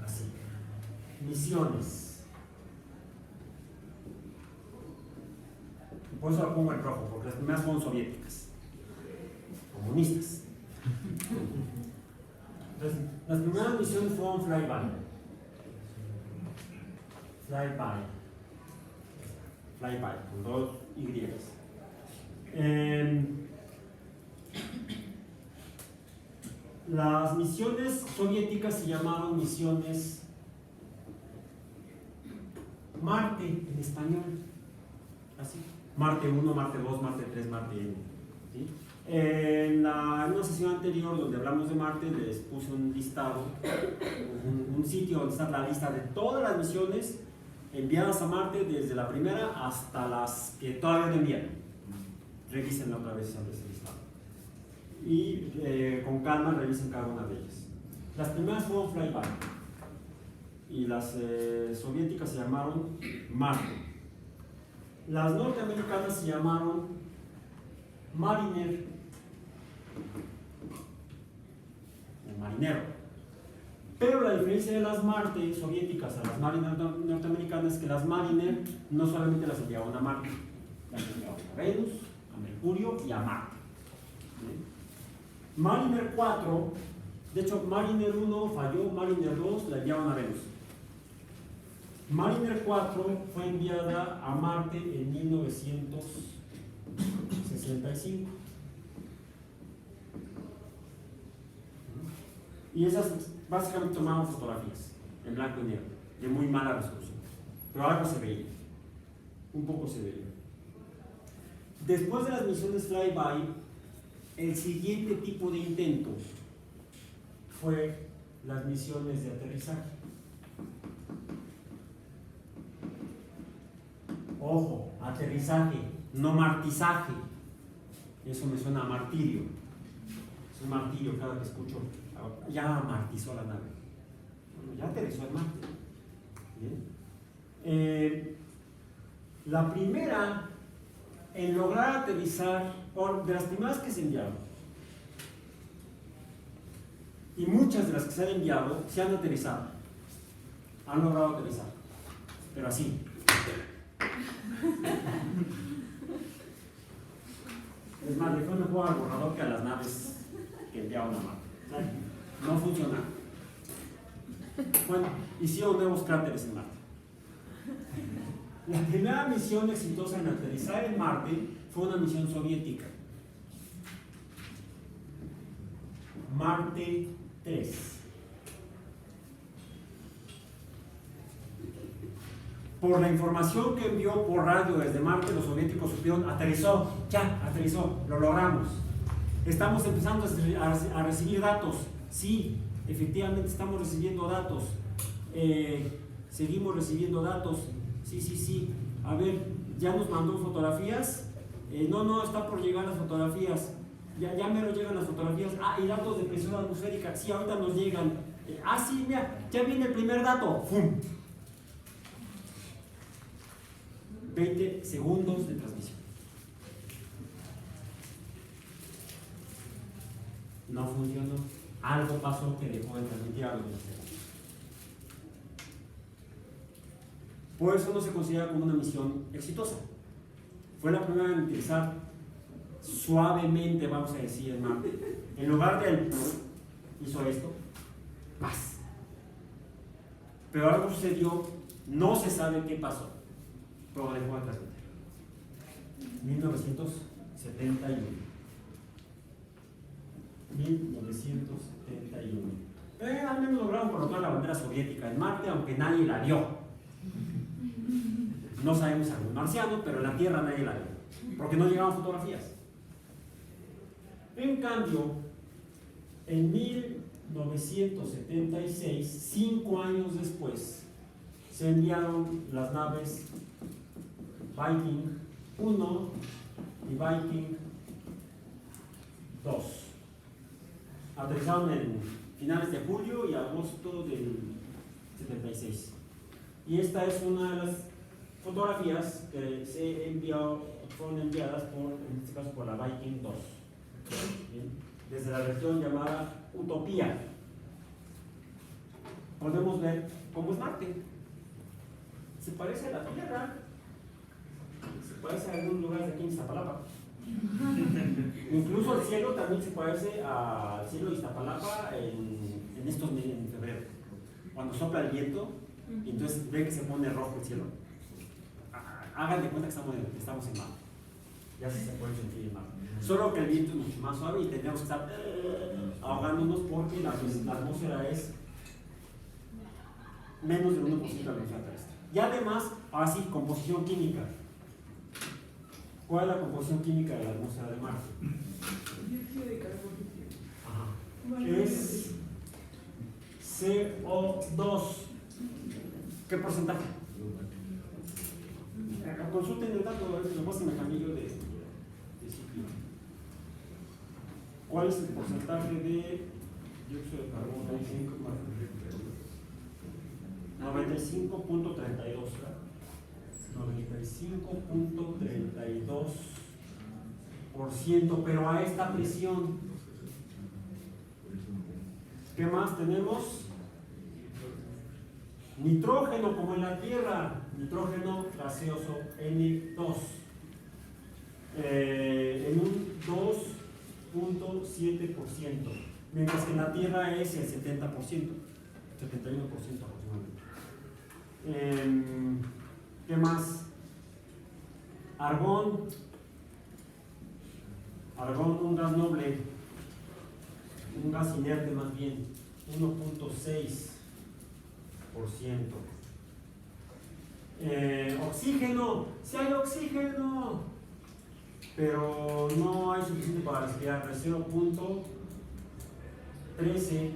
así. Misiones. Por eso lo pongo en rojo, porque las primeras fueron soviéticas, comunistas. Entonces, las primeras misiones fueron flyby. Flyby, con dos Y. Las misiones soviéticas se llamaron misiones Marte en español. Así. Marte 1, Marte 2, Marte 3, Marte N. ¿Sí? En una sesión anterior donde hablamos de Marte les puse un listado, un sitio donde está la lista de todas las misiones enviadas a Marte desde la primera hasta las que todavía no envían. Revisen otra vez ese listado. Y con calma revisen cada una de ellas. Las primeras fueron flyby y las soviéticas se llamaron Marte. Las norteamericanas se llamaron Mariner o Marinero. Pero la diferencia de las Marte soviéticas a las Mariner norteamericanas es que las Mariner no solamente las enviaban a Marte, las enviaban a Venus, a Mercurio y a Marte. Mariner 4, de hecho Mariner 1 falló, Mariner 2 la enviaban a Venus. Mariner 4 fue enviada a Marte en 1965. Y esas básicamente tomaban fotografías en blanco y negro, de muy mala resolución. Pero algo se veía, un poco se veía. Después de las misiones flyby, El siguiente tipo de intento fue las misiones de aterrizaje. Ojo, aterrizaje, no martizaje. Eso me suena a martirio. Es un martirio cada que escucho. Ya martizó la nave. Bueno, ya aterrizó en Marte. Bien. La primera en lograr aterrizar, de las primeras que se enviaron, y muchas de las que se han enviado se han aterrizado, han logrado aterrizar, pero así. Es más, le fue mejor al borrador que a las naves que enviaron a Marte. No funciona. Bueno, hicieron nuevos cráteres en Marte. La primera misión exitosa en aterrizar en Marte fue una misión soviética. Marte 3. Por la información que envió por radio desde Marte, los soviéticos supieron, aterrizó, ya, aterrizó, lo logramos. Estamos empezando a recibir datos. Sí, efectivamente estamos recibiendo datos. Seguimos recibiendo datos. Sí. A ver, ¿ya nos mandó fotografías? No, está por llegar las fotografías. Ya mero llegan las fotografías. Y datos de presión atmosférica. Sí, ahorita nos llegan. Sí, mira, ya viene el primer dato. ¡Fum! 20 segundos de transmisión. No funcionó. Algo pasó que dejó de transmitir algo. Por eso no se considera como una misión exitosa. Fue la primera en utilizar suavemente, vamos a decir, en Marte. En lugar del hizo esto, paz. Pero algo sucedió, no se sabe qué pasó, pero dejó de transmitir. 1971. Al menos lograron colocar la bandera soviética en Marte, aunque nadie la vio. No sabemos algún marciano, pero en la Tierra nadie la vio, porque no llegaban fotografías. En cambio, en 1976, 5 años después, se enviaron las naves Viking 1 y Viking 2. Aterrizaron en finales de julio y agosto del 76. Y esta es una de las fotografías que fueron enviadas en este caso por la Viking 2. ¿Bien? Desde la región llamada Utopía. Podemos ver cómo es Marte. Se parece a la Tierra. Se parece a algunos lugares de aquí en Iztapalapa. Incluso el cielo también se parece al cielo de Iztapalapa en febrero. Cuando sopla el viento, y entonces ven que se pone rojo el cielo. Hagan de cuenta que estamos en Marte. Ya se puede sentir en Marte. Solo que el viento es mucho más suave y tendríamos que estar ahogándonos porque la atmósfera es menos del 1% de la atmósfera terrestre. Y además, ahora sí, composición química. ¿Cuál es la composición química de la atmósfera de Marte? Dióxido de carbono. Ajá. Es CO2. ¿Qué porcentaje? Consulten el dato, a ver si lo pasan el camillo de sitio. ¿Cuál es el porcentaje de dióxido de carbono? 95.32. 95.32%, pero a esta presión. ¿Qué más tenemos? Nitrógeno, como en la Tierra, nitrógeno gaseoso N2, en un 2.7%, mientras que en la Tierra es el 70%, 71% aproximadamente. ¿Qué más? Argón, un gas noble, un gas inerte más bien, 1.6%. Oxígeno, si hay oxígeno, pero no hay suficiente para respirar de 0.13%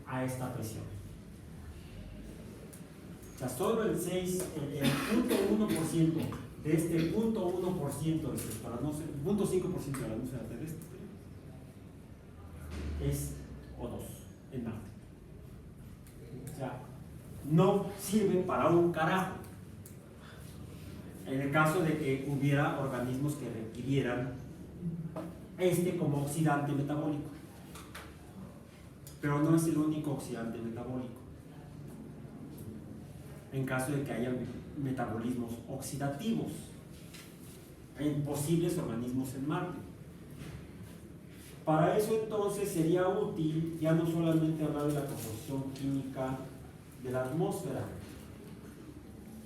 a esta presión. O sea, solo el 0.1% de este 0.1% respecto a la atmósfera, 0.5% de la atmósfera terrestre es O2 en Marte. O sea, no sirve para un carajo. En el caso de que hubiera organismos que requirieran como oxidante metabólico. Pero no es el único oxidante metabólico. En caso de que haya metabolismos oxidativos en posibles organismos en Marte. Para eso entonces sería útil ya no solamente hablar de la composición química de la atmósfera.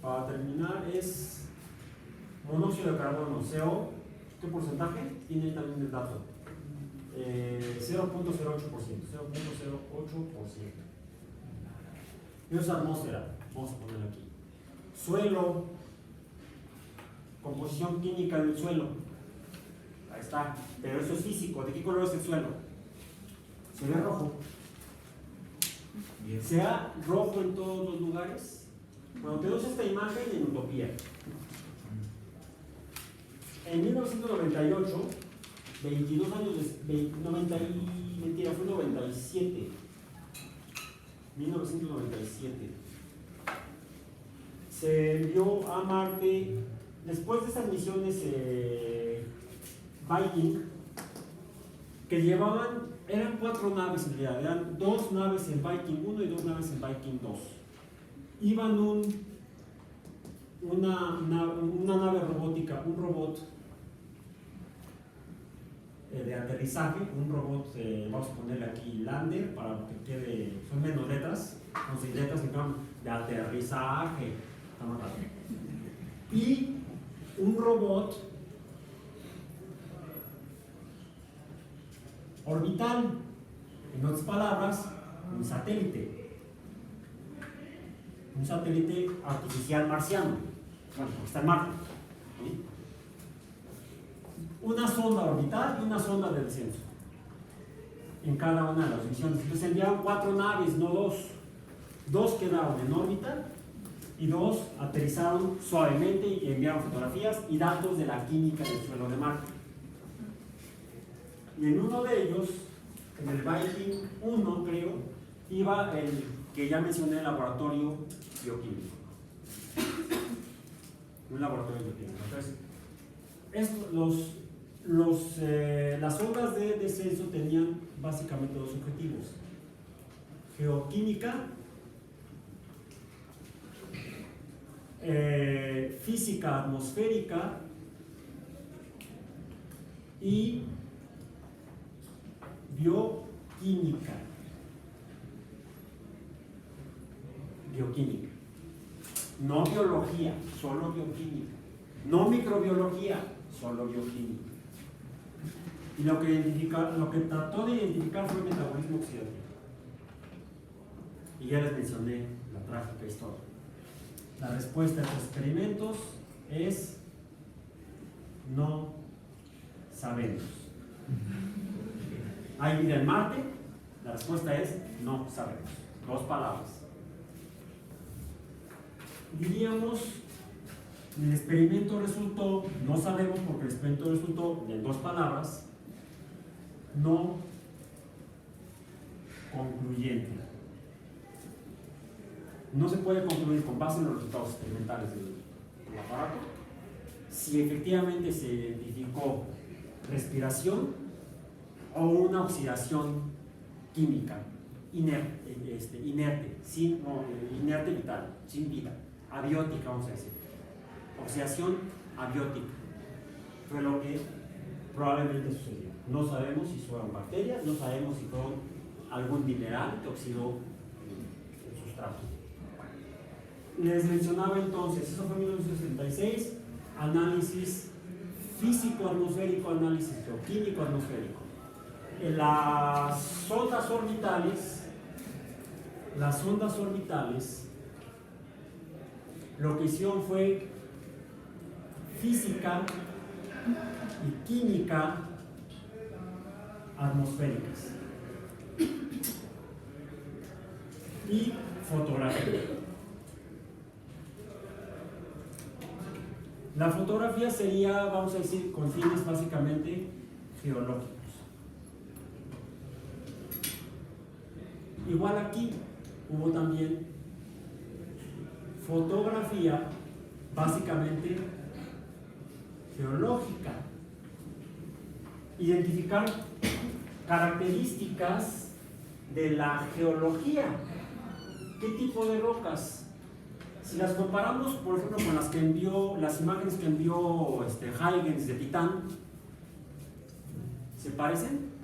Para terminar es monóxido de carbono, CO, ¿qué porcentaje? Tiene también el dato. 0.08%. Eso es atmósfera, vamos a poner aquí. Suelo, composición química del suelo. Ahí está, pero eso es físico. ¿De qué color es el suelo? Se ve rojo. ¿Sea rojo en todos los lugares? Bueno, tenemos esta imagen en Utopía. En 1998, 22 años después, mentira, fue 97. 1997. Se envió a Marte, después de esas misiones Viking, que llevaban, eran 4 naves en realidad, eran 2 naves en Viking 1 y 2 naves en Viking 2. Iban una nave robótica, un robot de aterrizaje, un robot, vamos a ponerle aquí lander para que quede, son menos letras, 11 letras que son de aterrizaje, y un robot orbital, en otras palabras, un satélite artificial marciano, bueno, está en Marte, ¿sí? Una sonda orbital y una sonda de descenso en cada una de las misiones. Entonces enviaron 4 naves, no 2. 2 quedaron en órbita y 2 aterrizaron suavemente y enviaron fotografías y datos de la química del suelo de Marte. Y en uno de ellos, en el Viking 1 creo, iba el que ya mencioné, el laboratorio bioquímico. Un laboratorio bioquímico. Entonces, las ondas de descenso tenían básicamente 2 objetivos: geoquímica, física atmosférica y bioquímica. No biología, solo bioquímica. No microbiología, solo bioquímica. Y lo que trató de identificar fue el metabolismo oxidativo. Y ya les mencioné la trágica historia. La respuesta a estos experimentos es: no sabemos. ¿Hay vida en Marte? La respuesta es: no sabemos. 2 palabras. Diríamos, el experimento resultó, no sabemos porque el experimento resultó en 2 palabras, no concluyente. No se puede concluir con base en los resultados experimentales del aparato si efectivamente se identificó respiración o una oxidación química inerte, inerte vital, sin vida, abiótica, vamos a decir. Oxidación abiótica fue lo que probablemente sucedió. No sabemos si fueron bacterias, no sabemos si fueron algún mineral que oxidó el sustrato. Les mencionaba entonces, eso fue en 1966, análisis físico-atmosférico, análisis geoquímico atmosférico. En las sondas orbitales, lo que hicieron fue física y química atmosféricas y fotografía. La fotografía sería, vamos a decir, con fines básicamente geológicos. Igual aquí hubo también fotografía básicamente geológica. Identificar características de la geología. ¿Qué tipo de rocas? Si las comparamos, por ejemplo, con las imágenes que envió Huygens de Titán, ¿se parecen?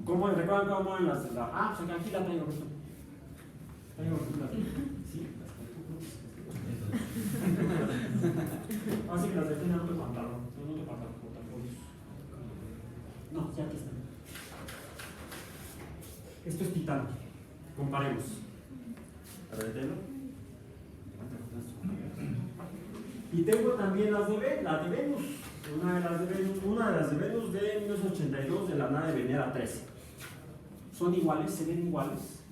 ¿Cómo recuerdan cómo eran las? Pues aquí la traigo. Sí, así que las definen no te pantalón, no te pantalón, no, ya aquí están. Esto es Titán. Comparemos. A ver, y tengo también la de Venus. Una de las de Venus de 1982 de la nave Venera 13. ¿Son iguales? ¿Se ven iguales?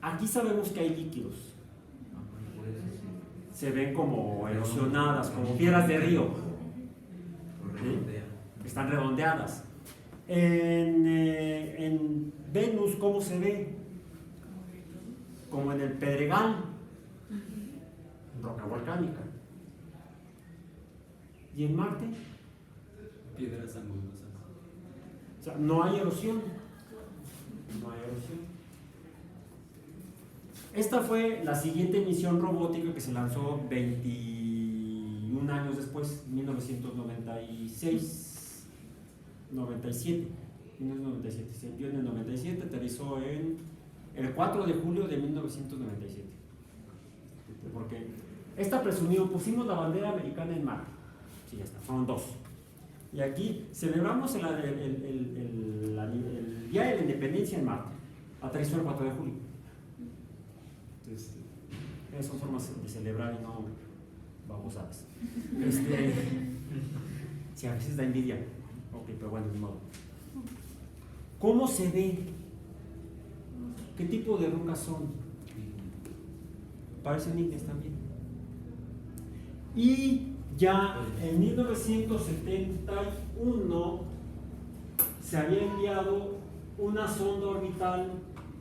Aquí sabemos que hay líquidos. Se ven como erosionadas, como piedras de río. ¿Sí? Están redondeadas. En Venus, ¿cómo se ve? Como en el Pedregal, roca volcánica. ¿Y en Marte? Piedras angulosas. O sea, no hay erosión. No hay erosión. Esta fue la siguiente misión robótica que se lanzó 21 años después, 1996, 97. 1997. Se envió en el 97, aterrizó en el 4 de julio de 1997. Porque esta presumió, pusimos la bandera americana en Marte. Sí, ya está, fueron 2. Y aquí celebramos el Día de la Independencia en Marte. Aterrizó el 4 de julio. Entonces, esas son formas de celebrar y no babosadas. Sí, a veces da envidia. Ok, pero bueno, ni modo. ¿Cómo se ve? ¿Qué tipo de rocas son? Parecen ígneas también. Y ya en 1971 se había enviado una sonda orbital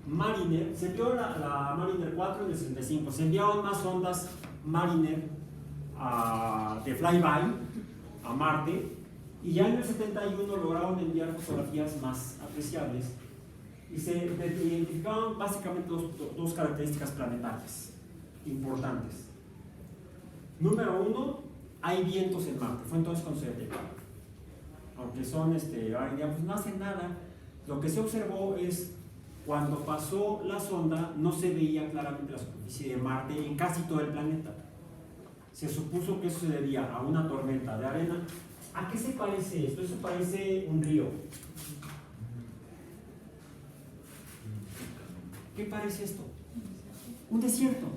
Mariner. Se envió la Mariner 4 en el 65. Se enviaron más sondas Mariner de flyby a Marte. Y ya en el 71 lograron enviar fotografías más apreciables y se identificaron básicamente dos características planetarias importantes. Número 1, hay vientos en Marte. Fue entonces cuando se detectaron. Aunque son, pues no hacen nada. Lo que se observó es cuando pasó la sonda no se veía claramente la superficie de Marte en casi todo el planeta. Se supuso que eso se debía a una tormenta de arena. ¿A qué se parece esto? Eso parece un río. ¿Qué parece esto? Un desierto.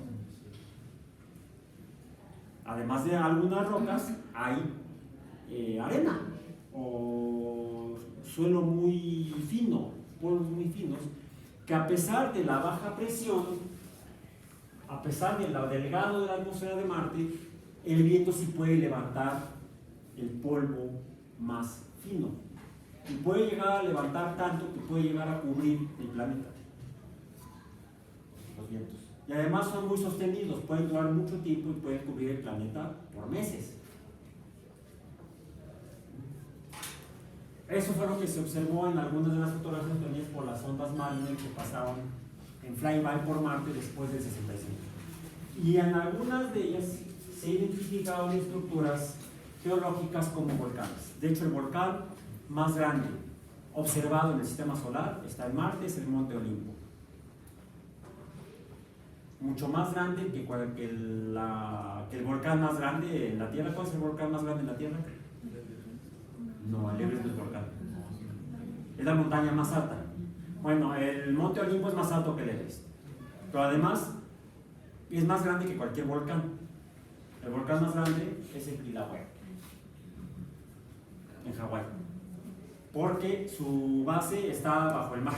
Además de algunas rocas, hay arena o suelo muy fino, polvos muy finos, que a pesar de la baja presión, a pesar de lo delgado de la atmósfera de Marte, el viento sí puede levantar el polvo más fino y puede llegar a levantar tanto que puede llegar a cubrir el planeta, los vientos. Y además son muy sostenidos, pueden durar mucho tiempo y pueden cubrir el planeta por meses. Eso fue lo que se observó en algunas de las fotografías obtenidas por las ondas Mariner que pasaban en flyby por Marte después del 65. Y en algunas de ellas se identificaron estructuras geológicas como volcanes. De hecho, el volcán más grande observado en el sistema solar está en Marte, es el Monte Olimpo. Mucho más grande que el volcán más grande en la Tierra. ¿Cuál es el volcán más grande en la Tierra? No, el Everest no es volcán. Es la montaña más alta. Bueno, el Monte Olimpo es más alto que el Everest. Pero además, y es más grande que cualquier volcán. El volcán más grande es el Kilauea, en Hawái, porque su base está bajo el mar.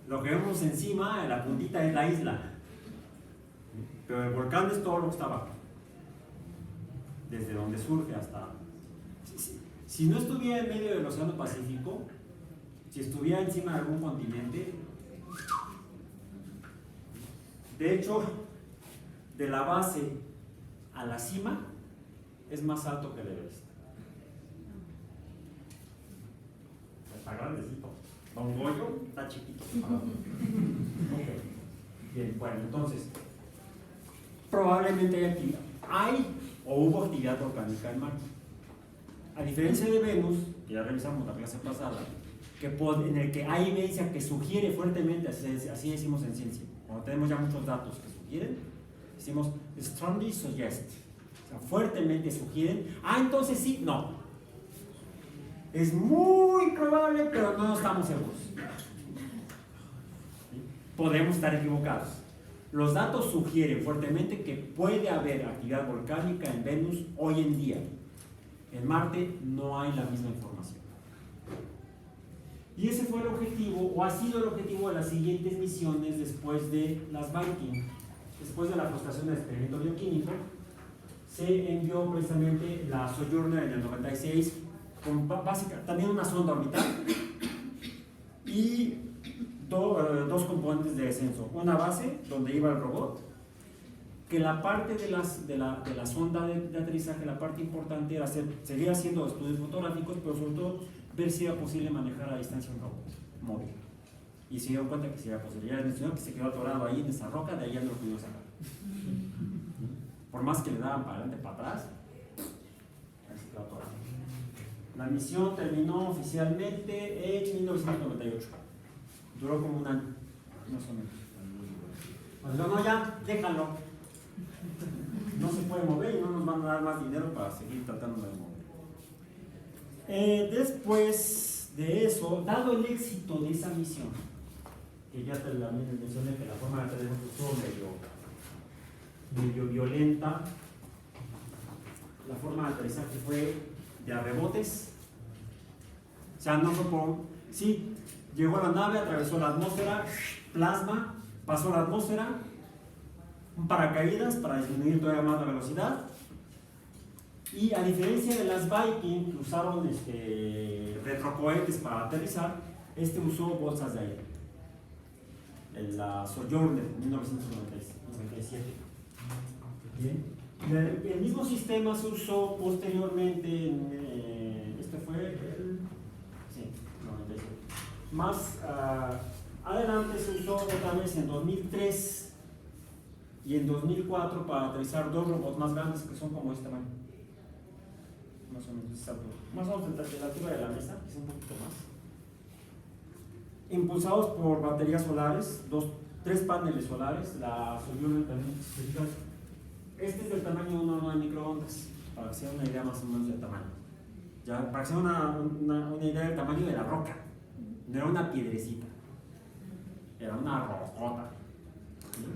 Lo que vemos encima, en la puntita, es la isla, pero el volcán es todo lo que está abajo, desde donde surge hasta... Si no estuviera en medio del Océano Pacífico, si estuviera encima de algún continente, de hecho, de la base a la cima es más alto que el Everest. Está grandecito. Don Goyo está chiquito. Okay. Bien, bueno, entonces, probablemente hay o hubo actividad volcánica en Marte. A diferencia de Venus, que ya revisamos la clase pasada, en el que hay evidencia que sugiere fuertemente, así decimos en ciencia, cuando tenemos ya muchos datos que sugieren, decimos strongly suggest, o sea, fuertemente sugieren, entonces sí, no. Es muy probable, pero no estamos seguros. Podemos estar equivocados. Los datos sugieren fuertemente que puede haber actividad volcánica en Venus hoy en día. En Marte no hay la misma información. Y ese fue el objetivo, o ha sido el objetivo de las siguientes misiones después de las Viking. Después de la frustración del experimento bioquímico, se envió precisamente la Sojourner en el 96, con también una sonda orbital y dos componentes de descenso. Una base donde iba el robot, que la parte de la sonda de aterrizaje, la parte importante era seguir haciendo estudios fotográficos, pero sobre todo ver si era posible manejar a distancia un robot móvil. Y se dio cuenta que si era posible. Ya les mencioné que se quedó atorado ahí en esa roca, de ahí ya no lo pudimos sacar. Por más que le daban para adelante, para atrás, ahí se quedó atorado. La misión terminó oficialmente en 1998. Duró como un año, más o menos. Pues no, ya, déjalo. No se puede mover y no nos van a dar más dinero para seguir tratando de mover. Después de eso, dado el éxito de esa misión, que ya también les mencioné que la forma de aterrizaje estuvo medio violenta, la forma de aterrizaje fue de a rebotes, o sea, no fue por... Sí, llegó a la nave, atravesó la atmósfera, plasma, pasó la atmósfera, un paracaídas para disminuir todavía más la velocidad. Y a diferencia de las Viking, que usaron retrocohetes para aterrizar, usó bolsas de aire. En la Sojourner en 1997. Bien. El mismo sistema se usó posteriormente en. Este fue el. Sí, 97. Más adelante se usó otra vez en 2003 y en 2004 para aterrizar dos robots más grandes que son como este tamaño. Más o menos esta altura. Más o menos de la altura de la mesa, quizá un poquito más. Impulsados por baterías solares, 3 paneles solares. La Sojourner también. Este es del tamaño de una microondas, para que sea una idea más o menos del tamaño. Ya, para que sea una idea del tamaño de la roca. No era una piedrecita, era una rocota. ¿Sí?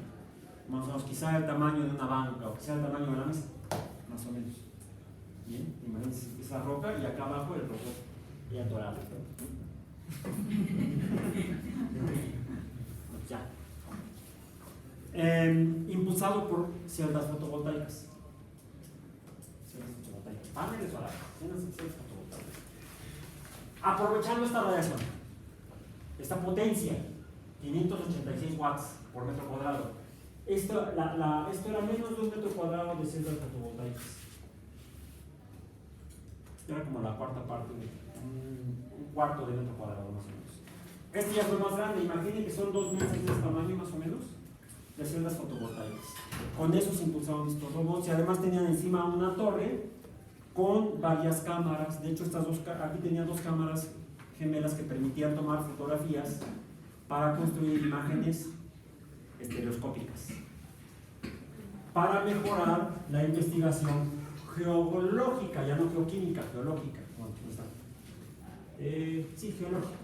Más o menos, quizá el tamaño de una banca, o quizá el tamaño de la mesa, más o menos. Bien, imagínense esa roca y acá abajo el robot y atorado. Ya. Impulsado por celdas fotovoltaicas. Paneles solares, celdas fotovoltaicas. Aprovechando esta radiación, esta potencia, 586 watts por metro cuadrado. Esto era menos de 1 metro cuadrado de celdas fotovoltaicas. Era como la cuarta parte, un cuarto de metro cuadrado más o menos. Este ya fue más grande, imaginen que son 2 mesas de este tamaño más o menos, de celdas fotovoltaicas. Con eso se impulsaron estos robots y además tenían encima una torre con varias cámaras. De hecho, aquí tenía 2 cámaras gemelas que permitían tomar fotografías para construir imágenes estereoscópicas, para mejorar la investigación geológica, ya no geoquímica, geológica. Sí, geológica.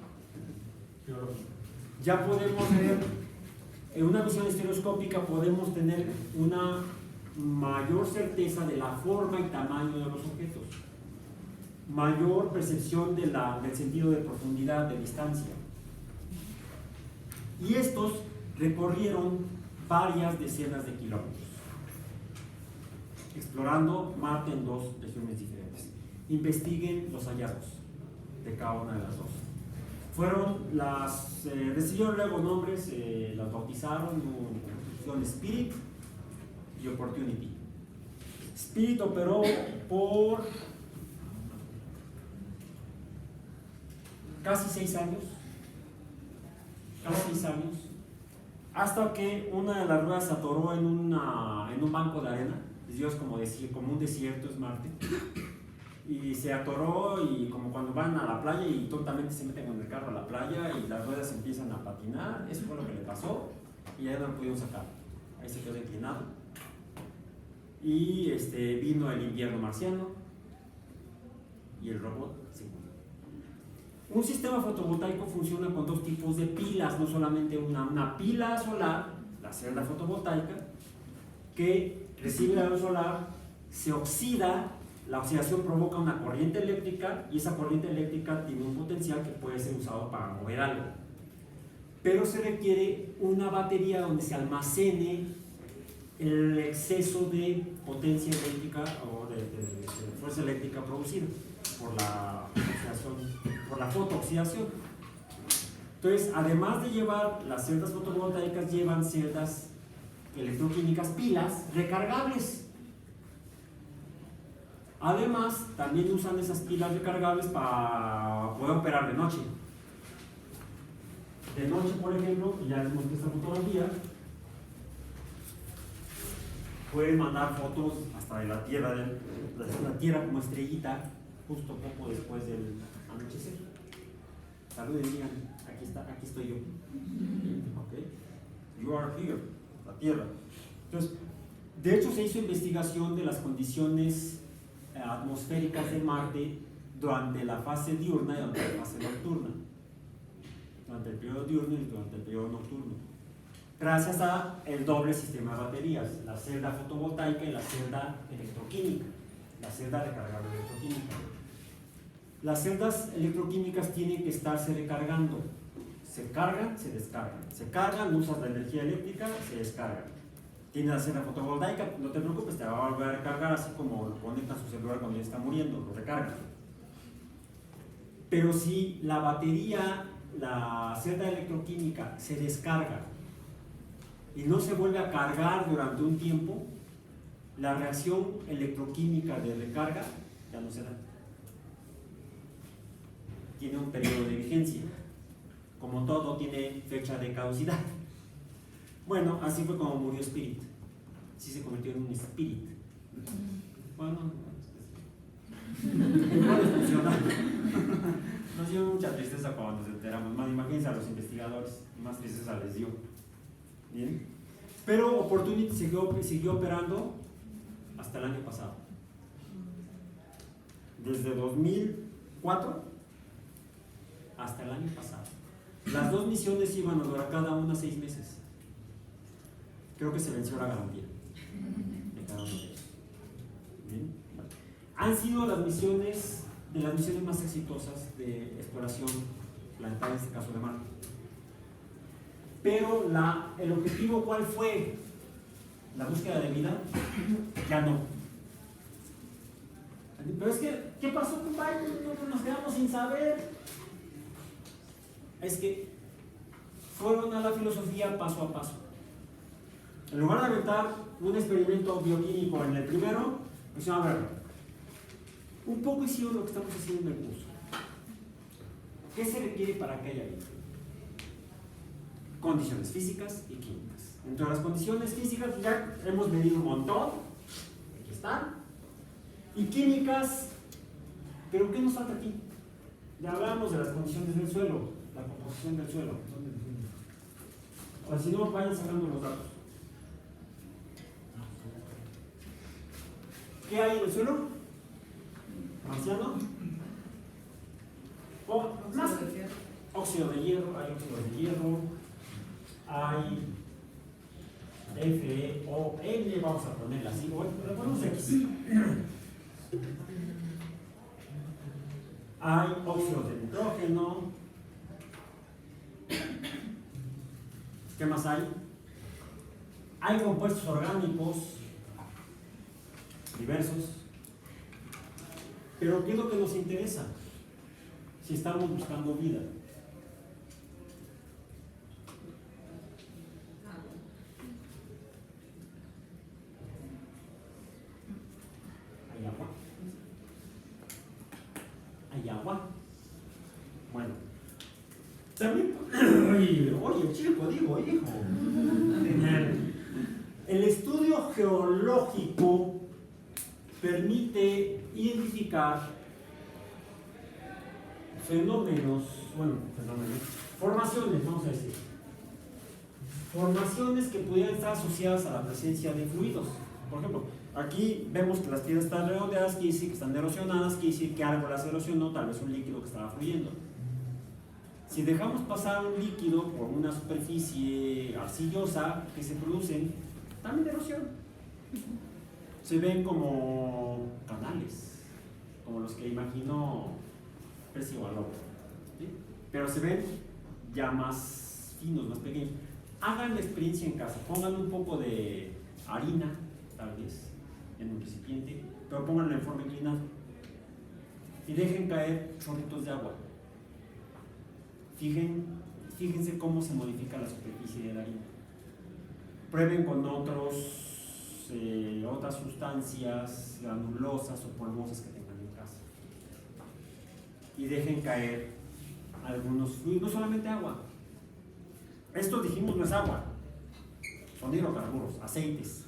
Ya podemos ver en una visión estereoscópica podemos tener una mayor certeza de la forma y tamaño de los objetos, mayor percepción del sentido de profundidad, de distancia. Y estos recorrieron varias decenas de kilómetros, explorando Marte en 2 regiones diferentes. Investiguen los hallazgos de cada una de las dos. Recibieron luego nombres, las bautizaron, pusieron Spirit y Opportunity. Spirit operó por casi 6 años, hasta que una de las ruedas se atoró en un banco de arena. Dios, como un desierto es Marte, y se atoró, y como cuando van a la playa y tontamente se meten con el carro a la playa y las ruedas empiezan a patinar. Eso fue lo que le pasó y ya no lo pudieron sacar. Ahí se quedó inclinado y vino el invierno marciano y el robot se murió. Un sistema fotovoltaico funciona con 2 tipos de pilas, no solamente una pila solar, la celda fotovoltaica, que recibe la luz solar, se oxida, la oxidación provoca una corriente eléctrica y esa corriente eléctrica tiene un potencial que puede ser usado para mover algo. Pero se requiere una batería donde se almacene el exceso de potencia eléctrica o de fuerza eléctrica producida por la fotooxidación. Entonces, además de llevar las celdas fotovoltaicas, llevan celdas electroquímicas, pilas recargables. Además, también usan esas pilas recargables para poder operar de noche. De noche, por ejemplo, y ya les mostré esta fotografía, pueden mandar fotos hasta de la Tierra como estrellita, justo poco después del anochecer. Saluden, digan, aquí estoy yo. Okay. You are here, la Tierra. Entonces, de hecho se hizo investigación de las condiciones atmosféricas de Marte durante la fase diurna y durante la fase nocturna. Durante el periodo diurno y durante el periodo nocturno. Gracias a el doble sistema de baterías, la celda fotovoltaica y la celda electroquímica, la celda recargable electroquímica. Las celdas electroquímicas tienen que estarse recargando. Se cargan, se descargan. Se cargan, usas la energía eléctrica, se descargan. Tienes la celda fotovoltaica, no te preocupes, te va a volver a recargar, así como lo conecta a su celular cuando ya está muriendo, lo recarga. Pero si la batería, la celda electroquímica se descarga y no se vuelve a cargar durante un tiempo, la reacción electroquímica de recarga ya no se da. Tiene un periodo de vigencia. Como todo, tiene fecha de caducidad. Bueno, así fue como murió Spirit. Sí se convirtió en un Spirit. Bueno, igual es funcional. Nos dio mucha tristeza cuando nos enteramos. Más imagínense a los investigadores, más tristeza les dio. Bien. Pero Opportunity siguió operando hasta el año pasado. Desde 2004 hasta el año pasado. Las 2 misiones iban a durar cada una 6 meses. Creo que se venció la garantía de cada uno de ellos. ¿Bien? Han sido de las misiones más exitosas de exploración planetaria, en este caso de Marte. Pero el objetivo, ¿cuál fue? La búsqueda de vida, ya no. Pero es que, ¿qué pasó, compadre? Nos quedamos sin saber. Es que fueron a la filosofía paso a paso. En lugar de aventar un experimento bioquímico en el primero, pues a ver, un poco hicieron lo que estamos haciendo en el curso. ¿Qué se requiere para que haya vida? Condiciones físicas y químicas. Entre las condiciones físicas ya hemos medido un montón, aquí están, y químicas, pero ¿qué nos falta aquí? Ya hablamos de las condiciones del suelo, la composición del suelo. O sea, si no, vayan sacando los datos. ¿Qué hay en el suelo? Marciano. Más óxido de hierro, hay óxido de hierro, hay FeON, vamos a ponerla así, bueno, le ponemos X. Hay óxidos de nitrógeno. ¿Qué más hay? Hay compuestos orgánicos diversos. Pero ¿qué es lo que nos interesa? Si estamos buscando vida. ¿Hay agua? ¿Hay agua? Bueno. También, oye, chico, digo, hijo. El estudio geológico permite identificar formaciones, vamos a decir. Formaciones que pudieran estar asociadas a la presencia de fluidos. Por ejemplo, aquí vemos que las piedras están redondeadas, quiere decir que están erosionadas, quiere decir que algo las erosionó, tal vez un líquido que estaba fluyendo. Si dejamos pasar un líquido por una superficie arcillosa que se producen, también erosión. Se ven como canales, como los que imagino Percival Lobo, ¿sí? Pero se ven ya más finos, más pequeños. Hagan la experiencia en casa, pongan un poco de harina, tal vez, en un recipiente, pero pónganlo en forma inclinada y dejen caer chorritos de agua. Fíjense cómo se modifica la superficie de la harina. Prueben con otras sustancias granulosas o polvosas que tengan en casa. Y dejen caer algunos fluidos, no solamente agua. Esto dijimos no es agua, son hidrocarburos, aceites.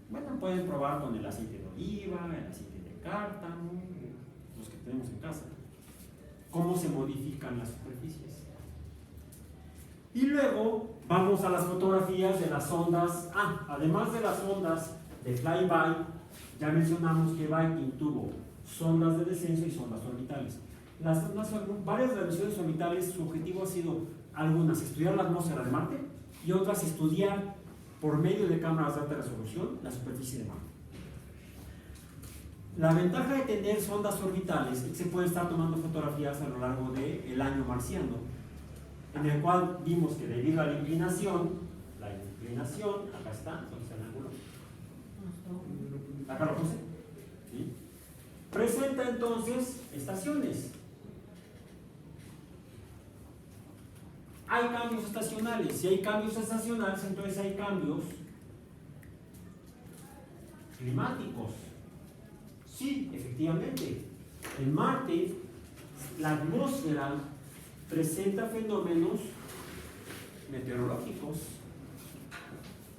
Bueno, pueden probar con el aceite de oliva, el aceite de cártamo, los que tenemos en casa. Cómo se modifican las superficies. Y luego vamos a las fotografías de las ondas. Además de las ondas de flyby, ya mencionamos que Viking tuvo sondas de descenso y sondas orbitales. Varias de las misiones orbitales, su objetivo ha sido algunas estudiar la atmósfera de Marte y otras estudiar por medio de cámaras de alta resolución la superficie de Marte. La ventaja de tener sondas orbitales es que se puede estar tomando fotografías a lo largo del año marciano, en el cual vimos que debido a la inclinación, acá está, ¿dónde está el ángulo? Acá lo puse, ¿sí? Presenta entonces estaciones. Hay cambios estacionales. Si hay cambios estacionales, entonces hay cambios climáticos. Sí, efectivamente. En Marte, la atmósfera presenta fenómenos meteorológicos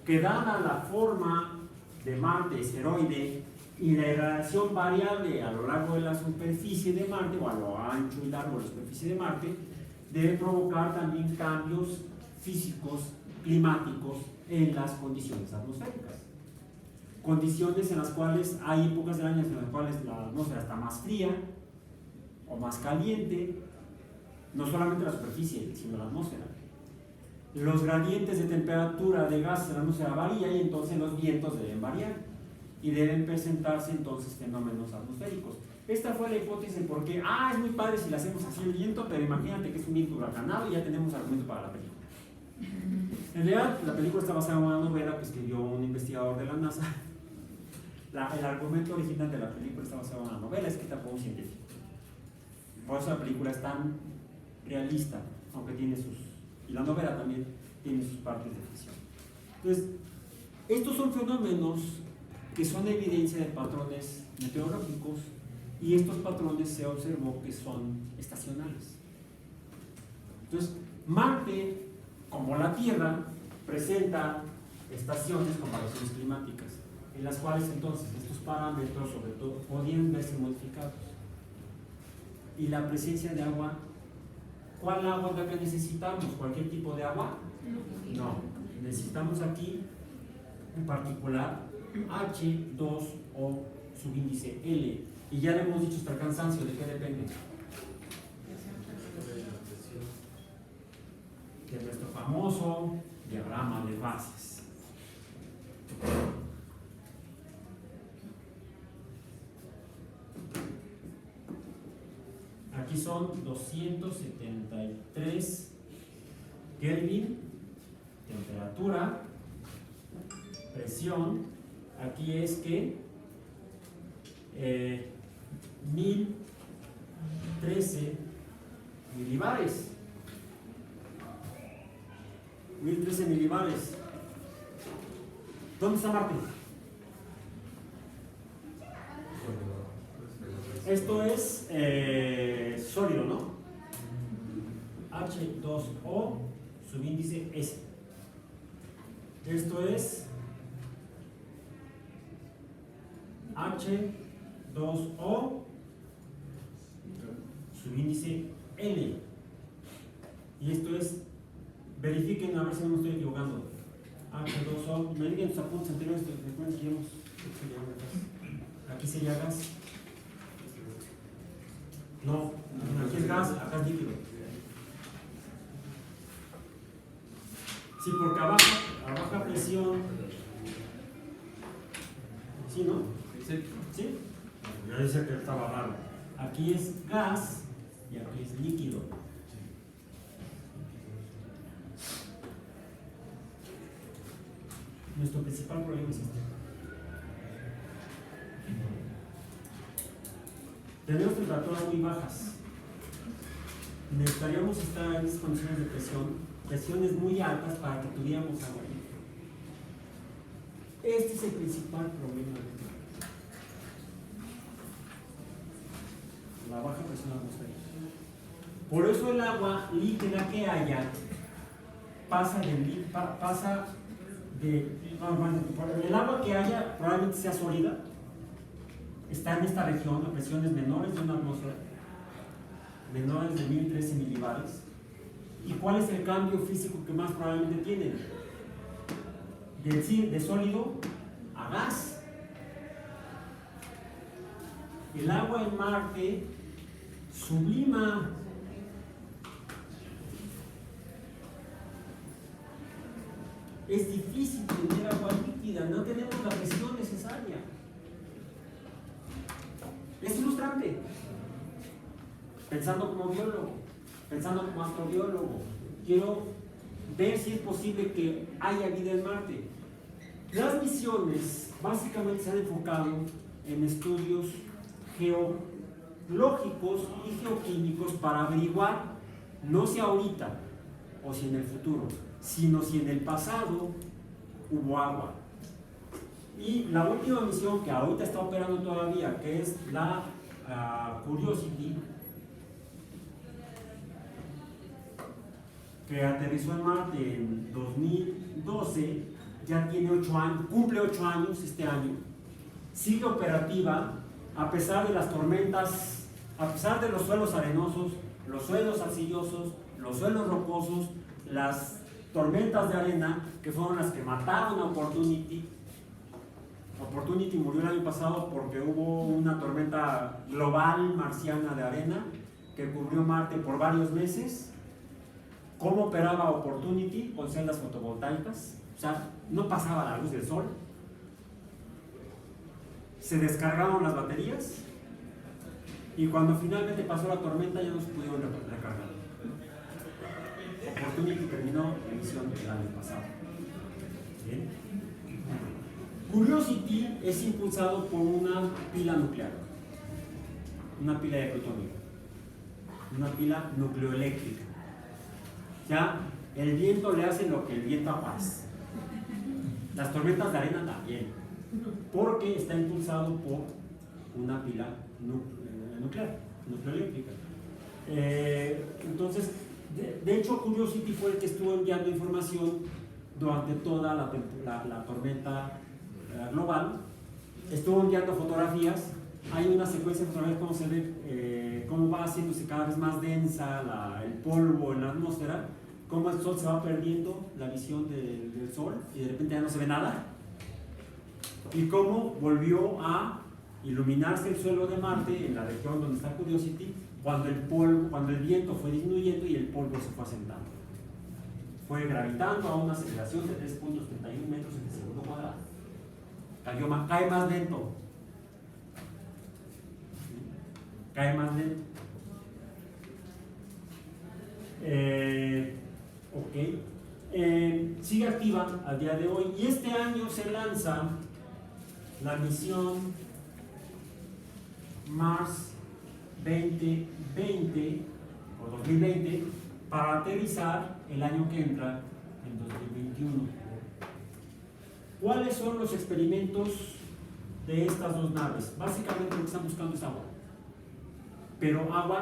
que, dada la forma de Marte esferoide y la irradiación variable a lo largo de la superficie de Marte, o a lo ancho y largo de la superficie de Marte, debe provocar también cambios físicos, climáticos en las condiciones atmosféricas. Condiciones en las cuales hay épocas del año en las cuales la atmósfera está más fría o más caliente, no solamente la superficie, sino la atmósfera. Los gradientes de temperatura de gases en la atmósfera varían y entonces los vientos deben variar y deben presentarse entonces fenómenos atmosféricos. Esta fue la hipótesis de por qué, es muy padre si le hacemos así el viento, pero imagínate que es un viento huracanado y ya tenemos argumento para la película. En realidad, la película está basada en una novela que escribió un investigador de la NASA. El argumento original de la película está basado en una novela escrita por un científico. Por eso la película es tan realista, aunque tiene y la novela también tiene sus partes de ficción. Entonces, estos son fenómenos que son evidencia de patrones meteorológicos y estos patrones se observó que son estacionales. Entonces, Marte, como la Tierra, presenta estaciones con variaciones climáticas, en las cuales entonces estos parámetros sobre todo podían verse modificados. Y la presencia de agua, ¿cuál agua es la que necesitamos? ¿Cualquier tipo de agua? No, necesitamos aquí en particular H2O subíndice L, y ya le hemos dicho hasta el cansancio de qué depende. De nuestro famoso diagrama de fases. Aquí son 273 Kelvin, temperatura, presión. Aquí es que 1013 milibares. 1013 milibares. ¿Dónde está Marte? Esto es sólido, ¿no? H2O, subíndice S. Esto es H2O, subíndice L. Y esto es, verifiquen a ver si no me estoy equivocando. H2O, me digan sus apuntes anteriores, recuerden que ya hemos hecho ya gas. Aquí sería gas. No, aquí es gas, acá es líquido. Sí, porque a baja presión. ¿Sí, no? ¿Sí? Ya dice que estaba raro. Aquí es gas y aquí es líquido. Nuestro principal problema es este. Tenemos temperaturas muy bajas. Necesitaríamos estar en esas condiciones de presiones muy altas para que tuviéramos agua. Este es el principal problema. La baja presión atmosférica. Por eso el agua líquida que haya pasa de el agua que haya probablemente sea sólida, está en esta región a presiones menores de una atmósfera, menores de 1013 milibares. ¿Y cuál es el cambio físico que más probablemente tienen? De sólido a gas. El agua en Marte sublima. Es difícil tener agua líquida, no tenemos la presión necesaria. Es frustrante. Pensando como biólogo, pensando como astrobiólogo, quiero ver si es posible que haya vida en Marte. Las misiones básicamente se han enfocado en estudios geológicos y geoquímicos para averiguar, no si ahorita o si en el futuro, sino si en el pasado hubo agua. Y la última misión que ahorita está operando todavía, que es la Curiosity, que aterrizó en Marte en 2012, ya tiene 8 años, cumple 8 años este año, sigue operativa a pesar de las tormentas, a pesar de los suelos arenosos, los suelos arcillosos, los suelos rocosos, las tormentas de arena que fueron las que mataron a Opportunity. Opportunity murió el año pasado porque hubo una tormenta global marciana de arena que cubrió Marte por varios meses. ¿Cómo operaba Opportunity? Con celdas fotovoltaicas, o sea, no pasaba la luz del sol. Se descargaron las baterías y cuando finalmente pasó la tormenta ya no se pudieron recargar. Opportunity terminó la misión el año pasado. ¿Bien? Curiosity es impulsado por una pila nuclear, una pila de plutonio, una pila nucleoeléctrica. Ya el viento le hace lo que el viento hace. Las tormentas de arena también, porque está impulsado por una pila nuclear, nucleoeléctrica. Entonces, de hecho, Curiosity fue el que estuvo enviando información durante toda la tormenta global. Estuvo enviando fotografías. Hay una secuencia de fotografías como se ve cómo va haciéndose cada vez más densa el polvo en la atmósfera, cómo el sol se va perdiendo la visión del sol y de repente ya no se ve nada, y cómo volvió a iluminarse el suelo de Marte en la región donde está Curiosity cuando el viento fue disminuyendo y el polvo se fue asentando. Fue gravitando a una aceleración de 3.31 metros en el segundo cuadrado. cae más lento. Cae más lento. Ok. Sigue activa al día de hoy y este año se lanza la misión Mars 2020 o 2020 para aterrizar el año que entra en 2021. ¿Cuáles son los experimentos de estas dos naves? Básicamente lo que están buscando es agua, pero agua,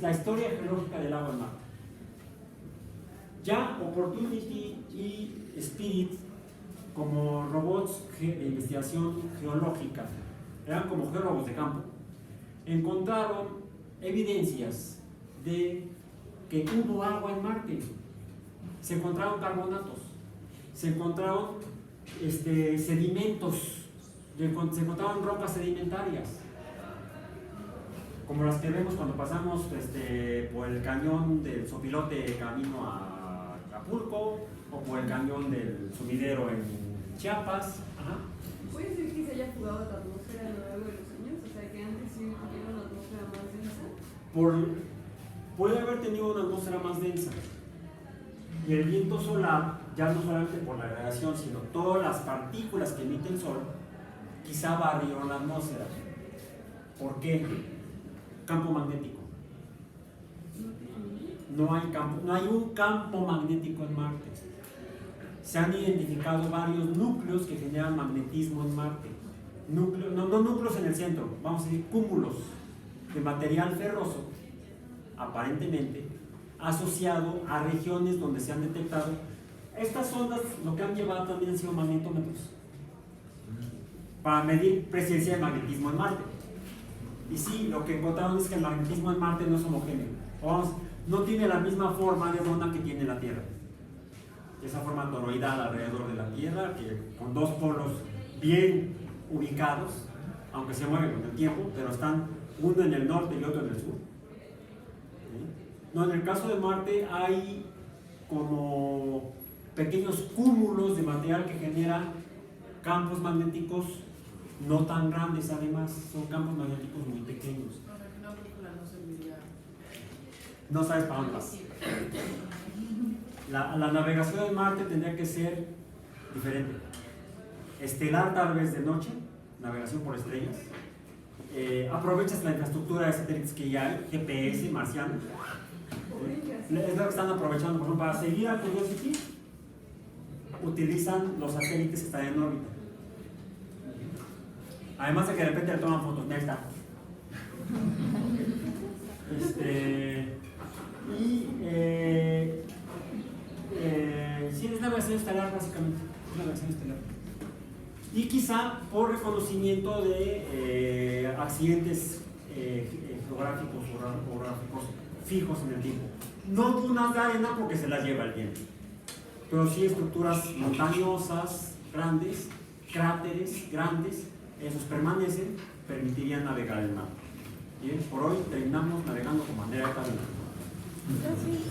la historia geológica del agua en Marte. Ya Opportunity y Spirit, como robots de investigación geológica, eran como geólogos de campo, encontraron evidencias de que hubo agua en Marte. Se encontraron carbonatos, se encontraron sedimentos, se encontraron rocas sedimentarias, como las que vemos cuando pasamos por el cañón del Sopilote camino a Acapulco, o por el cañón del Sumidero en Chiapas. Ajá. ¿Puede ser que se haya fugado la atmósfera a lo largo de los años? O sea, que antes sí tuviera una atmósfera más densa. Puede haber tenido una atmósfera más densa. Y el viento solar, ya no solamente por la radiación, sino todas las partículas que emite el sol, quizá barrieron la atmósfera. ¿Por qué? Campo magnético. No hay un campo magnético en Marte. Se han identificado varios núcleos que generan magnetismo en Marte. No núcleos en el centro, vamos a decir cúmulos de material ferroso, aparentemente asociado a regiones donde se han detectado. Estas ondas lo que han llevado también han sido magnetómetros para medir presencia de magnetismo en Marte. Y sí, lo que encontraron es que el magnetismo en Marte no es homogéneo. No tiene la misma forma de onda que tiene la Tierra. Esa forma toroidal alrededor de la Tierra, que con dos polos bien ubicados, aunque se mueven con el tiempo, pero están uno en el norte y otro en el sur. No, en el caso de Marte hay como pequeños cúmulos de material que generan campos magnéticos no tan grandes, además, son campos magnéticos muy pequeños. No sabes para dónde vas. La navegación en Marte tendría que ser diferente. Estelar tal vez de noche, navegación por estrellas. Aprovechas la infraestructura de satélites que ya hay, GPS, marciano. Es lo que están aprovechando, por ejemplo, para seguir a Curiosity, utilizan los satélites que están en órbita. Además de que de repente le toman fotos, ya está. Sí, es navegación estelar básicamente, es navegación estelar. Y quizá por reconocimiento de accidentes geográficos o orográficos fijos en el tiempo. No dunas de arena porque se las lleva el viento, pero sí estructuras montañosas, grandes, cráteres grandes, esos permanecen, permitirían navegar el mar. Bien, por hoy terminamos navegando con bandera de cabina. Gracias.